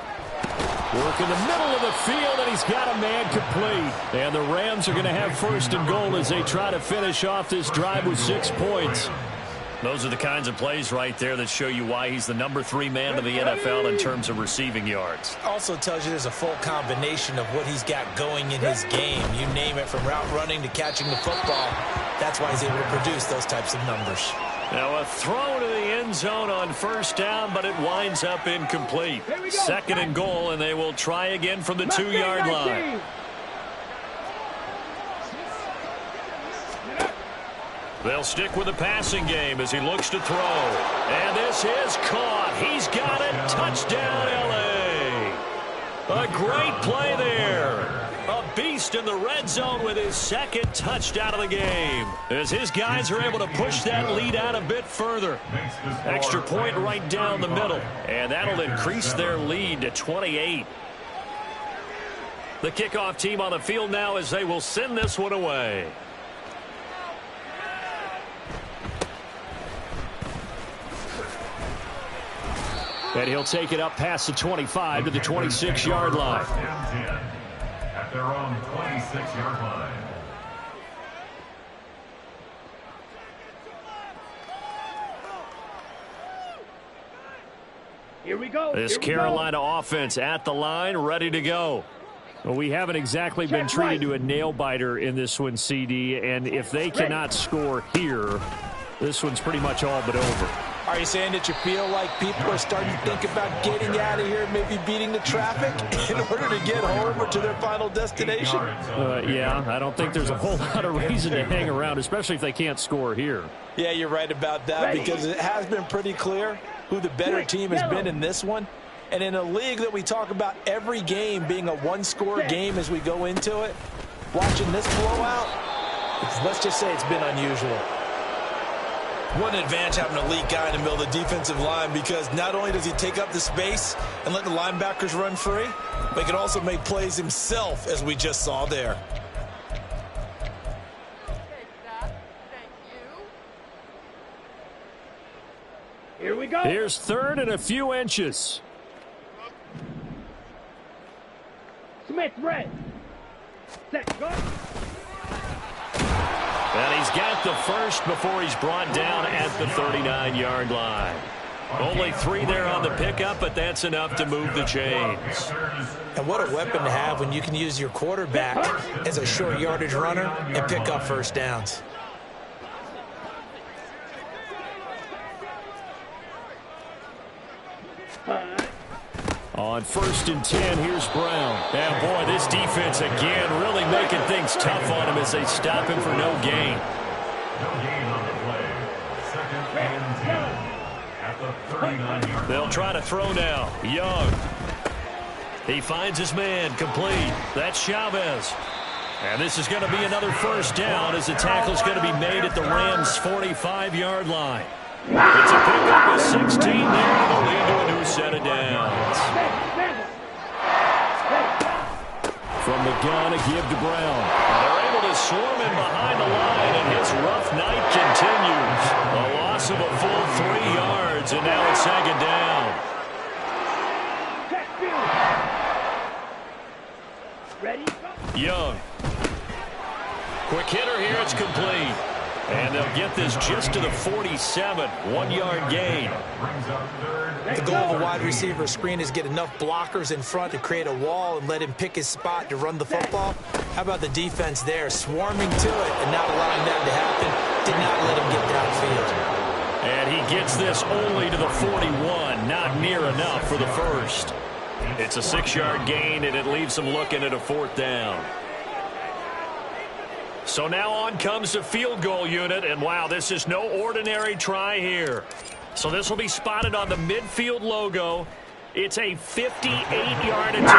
Work in the middle of the field, and he's got a man complete. And the Rams are going to have first and goal as they try to finish off this drive with 6 points. Those are the kinds of plays right there that show you why he's the number 3 man of the NFL in terms of receiving yards. Also tells you there's a full combination of what he's got going in his game. You name it, from route running to catching the football. That's why he's able to produce those types of numbers. Now a throw to the end zone on first down, but it winds up incomplete. Second and goal, and they will try again from the 2-yard line. They'll stick with the passing game as he looks to throw. And this is caught. He's got it. Touchdown, L.A. A great play there. A beast in the red zone with his second touchdown of the game, as his guys are able to push that lead out a bit further. Extra point right down the middle, and that'll increase their lead to 28. The kickoff team on the field now as they will send this one away. And he'll take it up past the 25 to the 26-yard line. At their own 26-yard line. Here we go. This Carolina offense at the line, ready to go. Well, we haven't exactly been treated to a nail-biter in this one, CD, and if they cannot score here, this one's pretty much all but over. Are you saying that you feel like people are starting to think about getting out of here, maybe beating the traffic in order to get home or to their final destination? Yeah, I don't think there's a whole lot of reason to hang around, especially if they can't score here. Yeah, you're right about that, because it has been pretty clear who the better team has been in this one. And in a league that we talk about every game being a one-score game as we go into it, watching this blowout, let's just say it's been unusual. What an advantage having a elite guy in the middle of the defensive line, because not only does he take up the space and let the linebackers run free, but he can also make plays himself, as we just saw there. Here we go. Here's third and a few inches. Smith, red. Set, go. And he's got the first before he's brought down at the 39-yard line. Only 3 there on the pickup, but that's enough to move the chains. And what a weapon to have when you can use your quarterback as a short yardage runner and pick up first downs. On first and 10, here's Brown. And boy, this defense again really making things tough on him as they stop him for no gain. No gain on the play. Second and 10 at the 39-yard line. They'll try to throw now. Young. He finds his man complete. That's Chavez. And this is going to be another first down as the tackle's going to be made at the Rams' 45-yard line. It's a pickup of 16 there, and they'll lead to a new set of downs. From the gun, a give to Brown. And they're able to swarm him behind the line, and his rough night continues. A loss of a full 3 yards, and now it's second down. Ready? Young. Quick hitter here, it's complete. And they'll get this just to the 47, 1-yard gain. The goal of a wide receiver screen is get enough blockers in front to create a wall and let him pick his spot to run the football. How about the defense there, swarming to it and not allowing that to happen? Did not let him get downfield. And he gets this only to the 41, not near enough for the first. It's a 6-yard gain, and it leaves them looking at a 4th down. So now on comes the field goal unit, and wow, this is no ordinary try here. So this will be spotted on the midfield logo. It's a 58-yard attempt.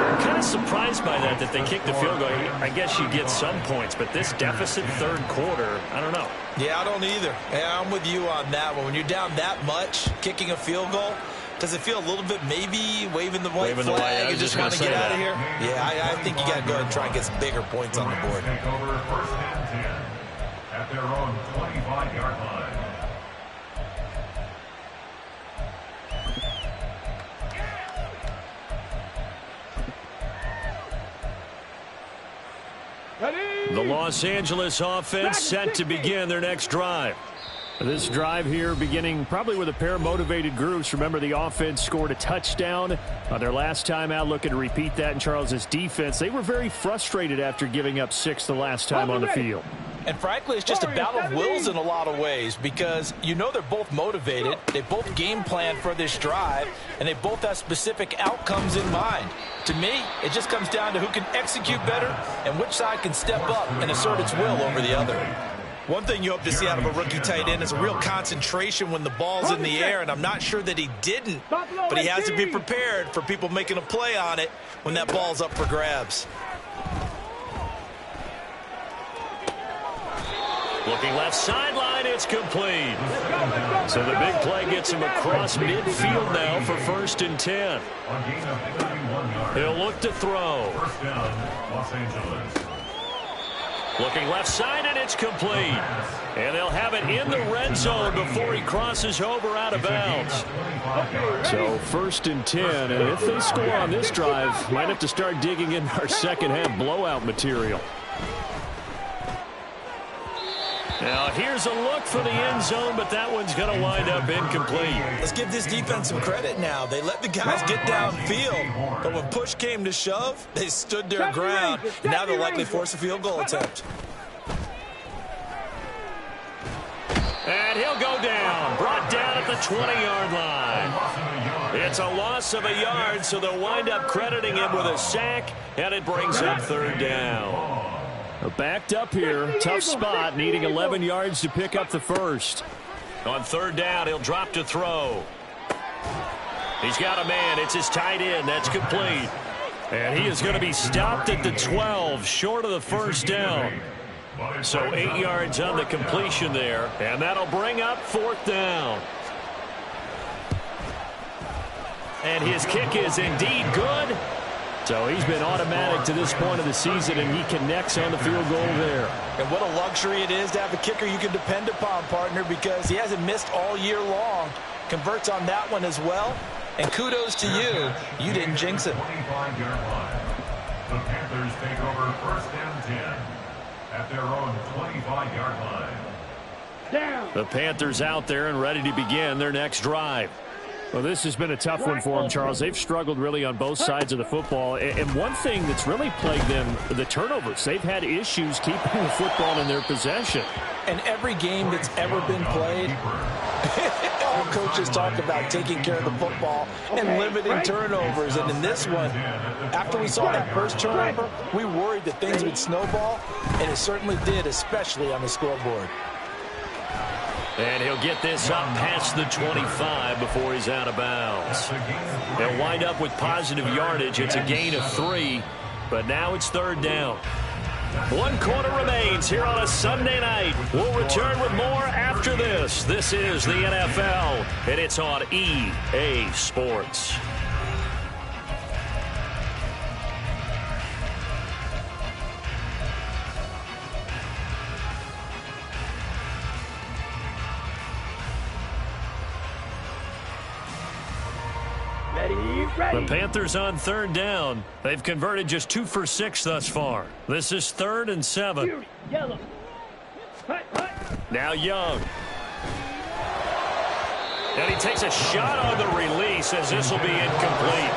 I'm kind of surprised by that they kicked the field goal. I guess you get some points, but this deficit third quarter, I don't know. Yeah, I don't either. Yeah, I'm with you on that one. When you're down that much, kicking a field goal, does it feel a little bit maybe waving the white flag and just want to get out of here? Yeah, I think you got to go ahead and try and get some bigger points on the board. Take over first and 10 at their own 25-yard line. The Los Angeles offense set to begin their next drive. This drive here beginning probably with a pair of motivated groups. Remember, the offense scored a touchdown on their last time out, looking to repeat that in Charles's defense. They were very frustrated after giving up 6 the last time on the field. And frankly, it's just a battle of wills in a lot of ways because you know they're both motivated. They both game plan for this drive, and they both have specific outcomes in mind. To me, it just comes down to who can execute better and which side can step up and assert its will over the other. One thing you hope to see out of a rookie tight end is a real concentration when the ball's in the air, and I'm not sure that he didn't, but he has to be prepared for people making a play on it when that ball's up for grabs. Looking left sideline, it's complete. So the big play gets him across midfield now for first and 10. He'll look to throw. First down, Los Angeles. Looking left side, and it's complete. And they'll have it in the red zone before he crosses over out of bounds. So first and 10, and if they score on this drive, might have to start digging in our second half blowout material. Now here's a look for the end zone, but that one's going to wind up incomplete. Let's give this defense some credit now. They let the guys get downfield, but when push came to shove, they stood their ground, and now they'll likely force a field goal attempt. And he'll go down, brought down at the 20-yard line. It's a loss of a yard, so they'll wind up crediting him with a sack, and it brings up third down. Backed up here, tough spot, needing 11 yards to pick up the first. On third down, he'll drop to throw. He's got a man. It's his tight end. That's complete. And he is going to be stopped at the 12, short of the first down. So 8 yards on the completion there, and that'll bring up fourth down. And his kick is indeed good. So he's been automatic to this point of the season, and he connects on the field goal there. And what a luxury it is to have a kicker you can depend upon, partner, because he hasn't missed all year long. Converts on that one as well. And kudos to you. You didn't jinx it. 25-yard line. The Panthers take over first and 10 at their own 25-yard line. Down. The Panthers out there and ready to begin their next drive. Well, this has been a tough one for them, Charles. They've struggled really on both sides of the football. And one thing that's really plagued them, the turnovers. They've had issues keeping the football in their possession. And every game that's ever been played, all coaches talk about taking care of the football and limiting turnovers. And in this one, after we saw that first turnover, we worried that things would snowball, and it certainly did, especially on the scoreboard. And he'll get this up past the 25 before he's out of bounds. They'll wind up with positive yardage. It's a gain of 3, but now it's third down. 1 quarter remains here on a Sunday night. We'll return with more after this. This is the NFL, and it's on EA Sports. The Panthers on third down. They've converted just 2 for 6 thus far. This is 3rd and 7. Yellow. Now Young. And he takes a shot on the release as this will be incomplete.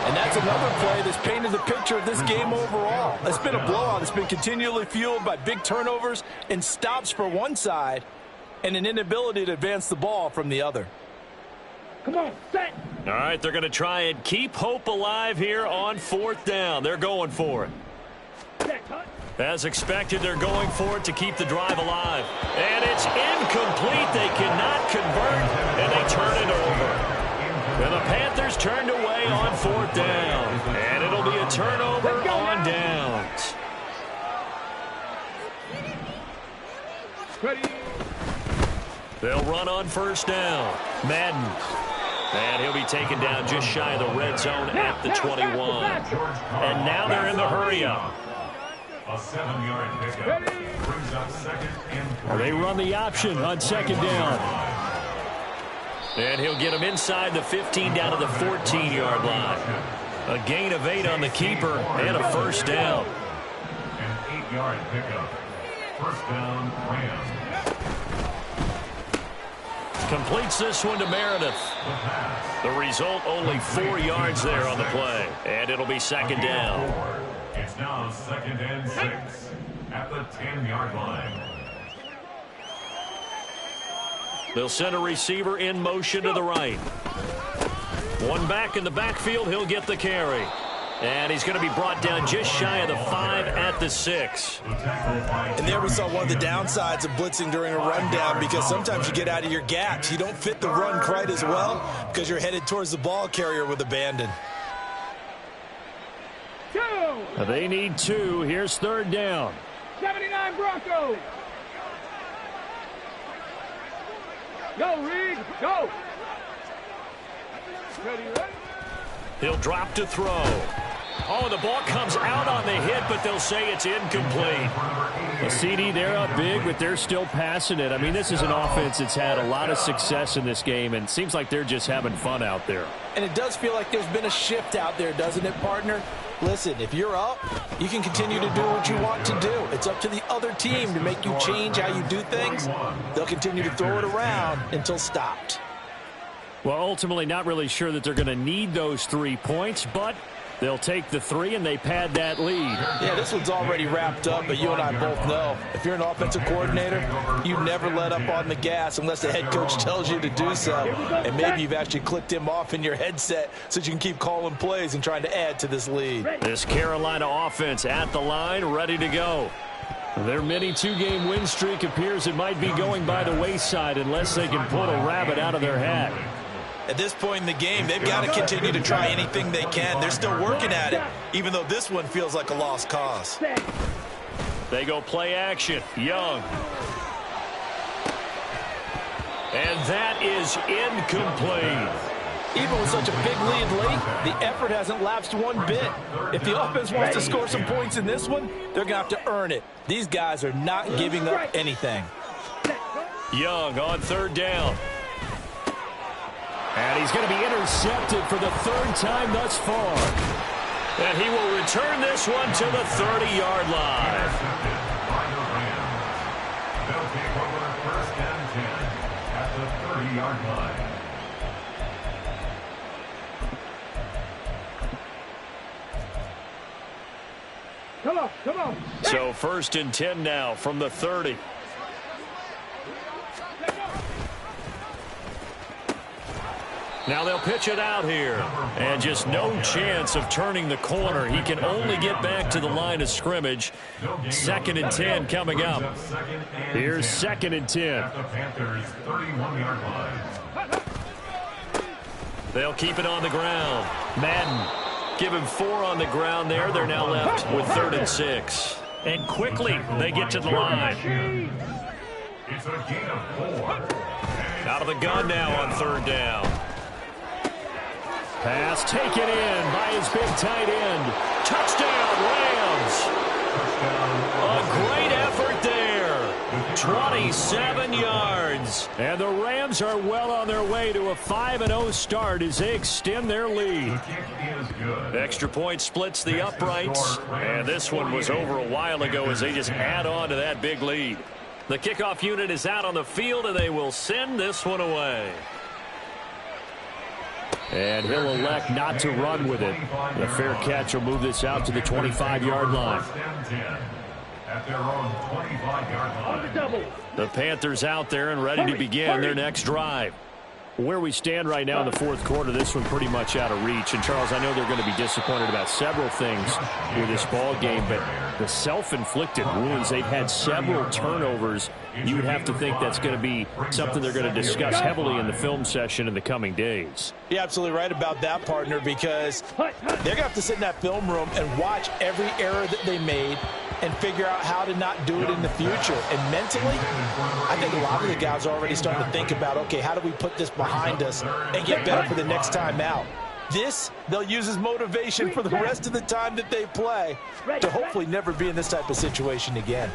And that's another play that's painted the picture of this game overall. It's been a blowout. It's been continually fueled by big turnovers and stops for one side and an inability to advance the ball from the other. Come on, set. All right, they're going to try and keep hope alive here on 4th down. They're going for it. As expected, they're going for it to keep the drive alive. And it's incomplete. They cannot convert, and they turn it over. And the Panthers turned away on 4th down. And it'll be a turnover on downs. They'll run on first down. Madden. And he'll be taken down just shy of the red zone at the 21. And now they're in the hurry-up. A 7-yard pickup brings up second and 3. They run the option on second down. And he'll get him inside the 15 down to the 14-yard line. A gain of 8 on the keeper and a first down. An 8-yard pickup. First down, Rams. Completes this one to Meredith. The result, only 4 yards there on the play. And it'll be second down. It's now second and 6 at the 10-yard line. They'll send a receiver in motion to the right. One back in the backfield. He'll get the carry. And he's going to be brought down just shy of the 5 at the 6. And there we saw one of the downsides of blitzing during a rundown, because sometimes you get out of your gaps. You don't fit the run quite as well because you're headed towards the ball carrier with abandon. They need 2. Here's third down. 79 Broncos. Go, Reed. Go. Ready? He'll drop to throw. Oh, the ball comes out on the hit, but they'll say it's incomplete. A CD, they're up big, but they're still passing it. I mean, this is an offense that's had a lot of success in this game, and it seems like they're just having fun out there. And it does feel like there's been a shift out there, doesn't it, partner? Listen, if you're up, you can continue to do what you want to do. It's up to the other team to make you change how you do things. They'll continue to throw it around until stopped. Well, ultimately, not really sure that they're going to need those 3 points, but they'll take the 3 and they pad that lead. Yeah, this one's already wrapped up, but you and I both know if you're an offensive coordinator, you never let up on the gas unless the head coach tells you to do so. And maybe you've actually clicked him off in your headset so that you can keep calling plays and trying to add to this lead. This Carolina offense at the line, ready to go. Their mini 2-game win streak appears it might be going by the wayside unless they can pull a rabbit out of their hat. At this point in the game, they've got to continue to try anything they can. They're still working at it, even though this one feels like a lost cause. They go play action. Young. And that is incomplete. Even with such a big lead late, the effort hasn't lapsed one bit. If the offense wants to score some points in this one, they're going to have to earn it. These guys are not giving up anything. Young on third down. And he's going to be intercepted for the 3rd time thus far. And he will return this one to the 30-yard line. They'll take over first and 10 at the 30-yard line. Come on. So first and 10 now from the 30. Now they'll pitch it out here. And just no chance of turning the corner. He can only get back to the line of scrimmage. 2nd and 10 coming up. Here's 2nd and 10. At the Panthers' 31-yard line. They'll keep it on the ground. Madden, give him 4 on the ground there. They're now left with 3rd and 6. And quickly they get to the line. It's a gain of 4. Out of the gun now on 3rd down. Pass taken in by his big tight end. Touchdown, Rams. A great effort there. 27 yards. And the Rams are well on their way to a 5-0 start as they extend their lead. Extra point splits the uprights. And this one was over a while ago as they just add on to that big lead. The kickoff unit is out on the field, and they will send this one away. And he'll elect not to run with it. The fair catch will move this out to the 25-yard line. At their own 25-yard line. The Panthers out there and ready to begin their next drive. Where we stand right now in the 4th quarter, this one pretty much out of reach. And, Charles, I know they're going to be disappointed about several things with this ball game, but the self-inflicted wounds. They've had several turnovers. You would have to think that's going to be something they're going to discuss heavily in the film session in the coming days. You're absolutely right about that, partner, because they're going to have to sit in that film room and watch every error that they made and figure out how to not do it in the future. And mentally, I think a lot of the guys are already starting to think about, okay, how do we put this behind us and get better for the next time out? This, they'll use as motivation for the rest of the time that they play to hopefully never be in this type of situation again.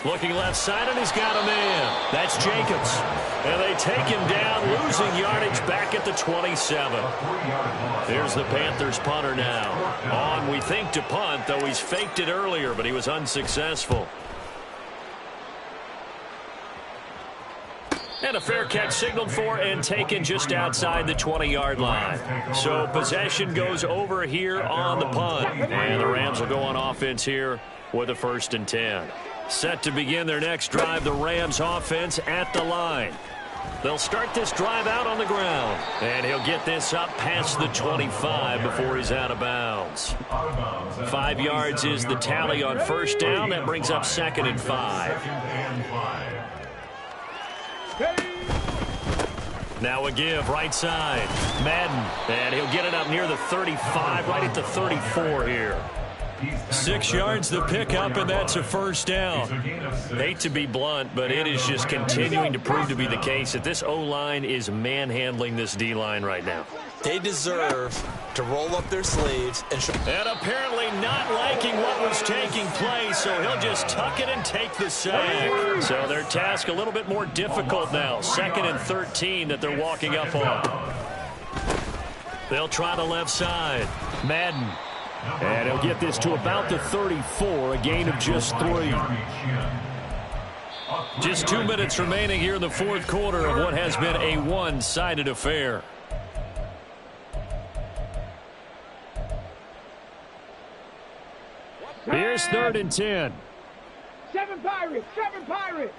Looking left side, and he's got a man. That's Jacobs. And they take him down, losing yardage back at the 27. Here's the Panthers punter now. On, we think, to punt, though he's faked it earlier, but he was unsuccessful. And a fair catch signaled for and taken just outside the 20-yard line. So possession goes over here on the punt. And the Rams will go on offense here with a 1st and 10. Set to begin their next drive, the Rams offense at the line. They'll start this drive out on the ground. And he'll get this up past the 25 before he's out of bounds. 5 yards is the tally on 1st down. That brings up 2nd and 5. Now a give, right side. Madden, and he'll get it up near the 35, right at the 34 here. 6 yards the pickup, and that's a 1st down. Hate to be blunt, but it is just continuing to prove to be the case that this O-line is manhandling this D-line right now. They deserve to roll up their sleeves and apparently not liking what was taking place, so he'll just tuck it and take the sack. So their task a little bit more difficult now. 2nd and 13 that they're walking up on. They'll try the left side. Madden. And he'll get this to about the 34, a gain of just 3. Just 2 minutes remaining here in the 4th quarter of what has been a one-sided affair. Here's 3rd and 10. 7 Pirates, 7 Pirates.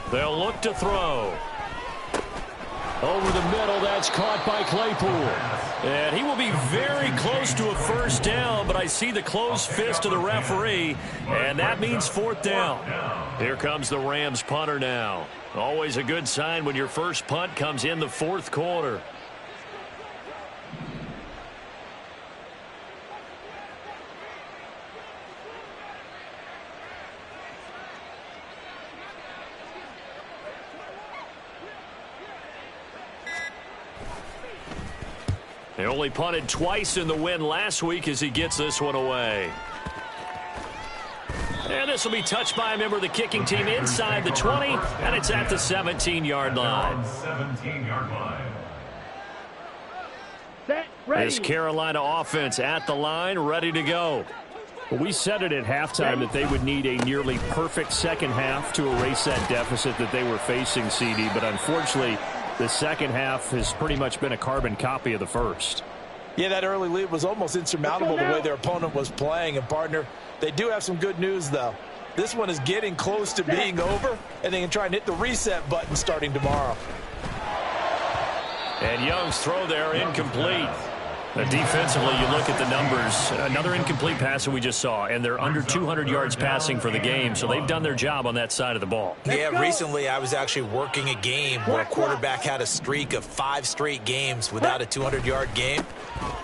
They'll look to throw. Over the middle, that's caught by Claypool. And he will be very close to a 1st down, but I see the closed fist of the referee, and that means 4th down. Here comes the Rams punter now. Always a good sign when your first punt comes in the 4th quarter. They only punted twice in the win last week as he gets this one away. And this will be touched by a member of the kicking team inside the 20, and it's at the 17-yard line. This Carolina offense at the line, ready to go. We said it at halftime that they would need a nearly perfect second half to erase that deficit that they were facing, CD, but unfortunately, the second half has pretty much been a carbon copy of the first. Yeah, that early lead was almost insurmountable the way their opponent was playing. And, partner, they do have some good news, though. This one is getting close to being over, and they can try and hit the reset button starting tomorrow. And Young's throw there incomplete. Defensively, you look at the numbers. Another incomplete pass that we just saw, and they're under 200 yards passing for the game, so they've done their job on that side of the ball. Yeah, recently I was actually working a game where a quarterback had a streak of 5 straight games without a 200-yard game,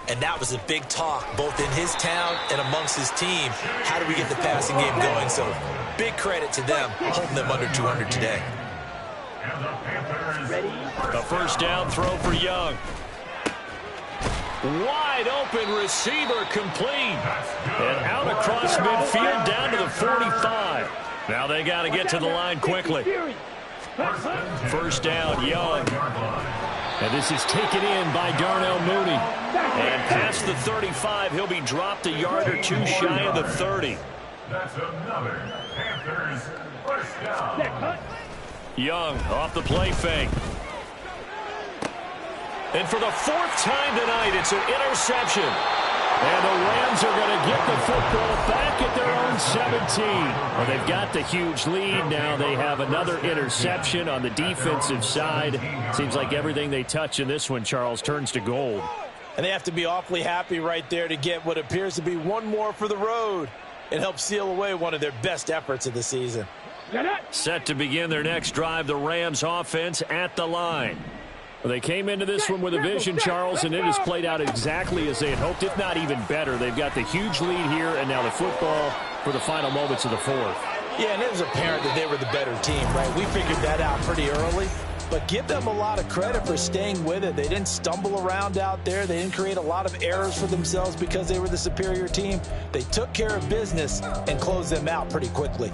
and that was a big talk both in his town and amongst his team. How do we get the passing game going? So big credit to them, holding them under 200 today. A 1st down throw for Young. Wide open receiver complete. And out across midfield down to the 45. Now they got to get to the line quickly. 1st down, Young. And this is taken in by Darnell Mooney. And past the 35, he'll be dropped a yard or 2 shy of the 30. That's another Panthers 1st down. Young off the play fake. And for the 4th time tonight, it's an interception. And the Rams are going to get the football back at their own 17. Well, they've got the huge lead. Now they have another interception on the defensive side. Seems like everything they touch in this one, Charles, turns to gold. And they have to be awfully happy right there to get what appears to be one more for the road and help seal away one of their best efforts of the season. Set to begin their next drive, the Rams offense at the line. Well, they came into this one with a vision, Charles, and it has played out exactly as they had hoped, if not even better. They've got the huge lead here, and now the football for the final moments of the fourth. Yeah, and it was apparent that they were the better team, right? We figured that out pretty early. But give them a lot of credit for staying with it. They didn't stumble around out there. They didn't create a lot of errors for themselves because they were the superior team. They took care of business and closed them out pretty quickly.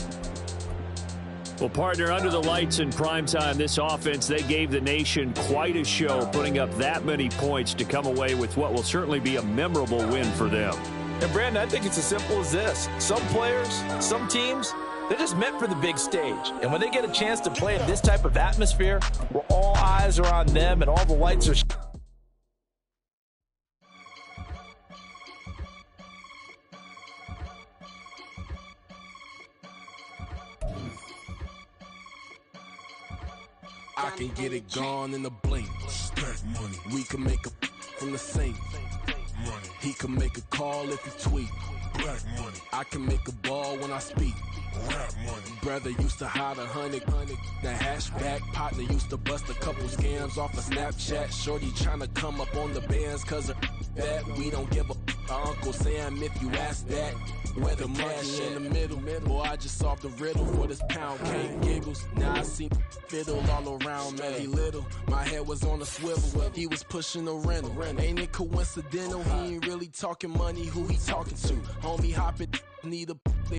Well, partner, under the lights in primetime, this offense, they gave the nation quite a show, putting up that many points to come away with what will certainly be a memorable win for them. And, Brandon, I think it's as simple as this. Some players, some teams, they're just meant for the big stage. And when they get a chance to play in this type of atmosphere where all eyes are on them and all the lights are I can get it gone in a blink. Stack money. We can make a from the sink. Money. He can make a call if he tweet. Black money. I can make a ball when I speak. Rap money. Brother used to hide 100. The hashback partner used to bust a couple scams off of Snapchat. Shorty tryna come up on the bands cause of that. We don't give a Uncle Sam if you ask that. Where the cash in the middle. Boy, I just solved the riddle for this pound cake giggles. Now I see fiddle all around, man. He little. My head was on a swivel. He was pushing a rental. Ain't it coincidental? He ain't really talking money. Who he talking to? Homie, hop it. Need a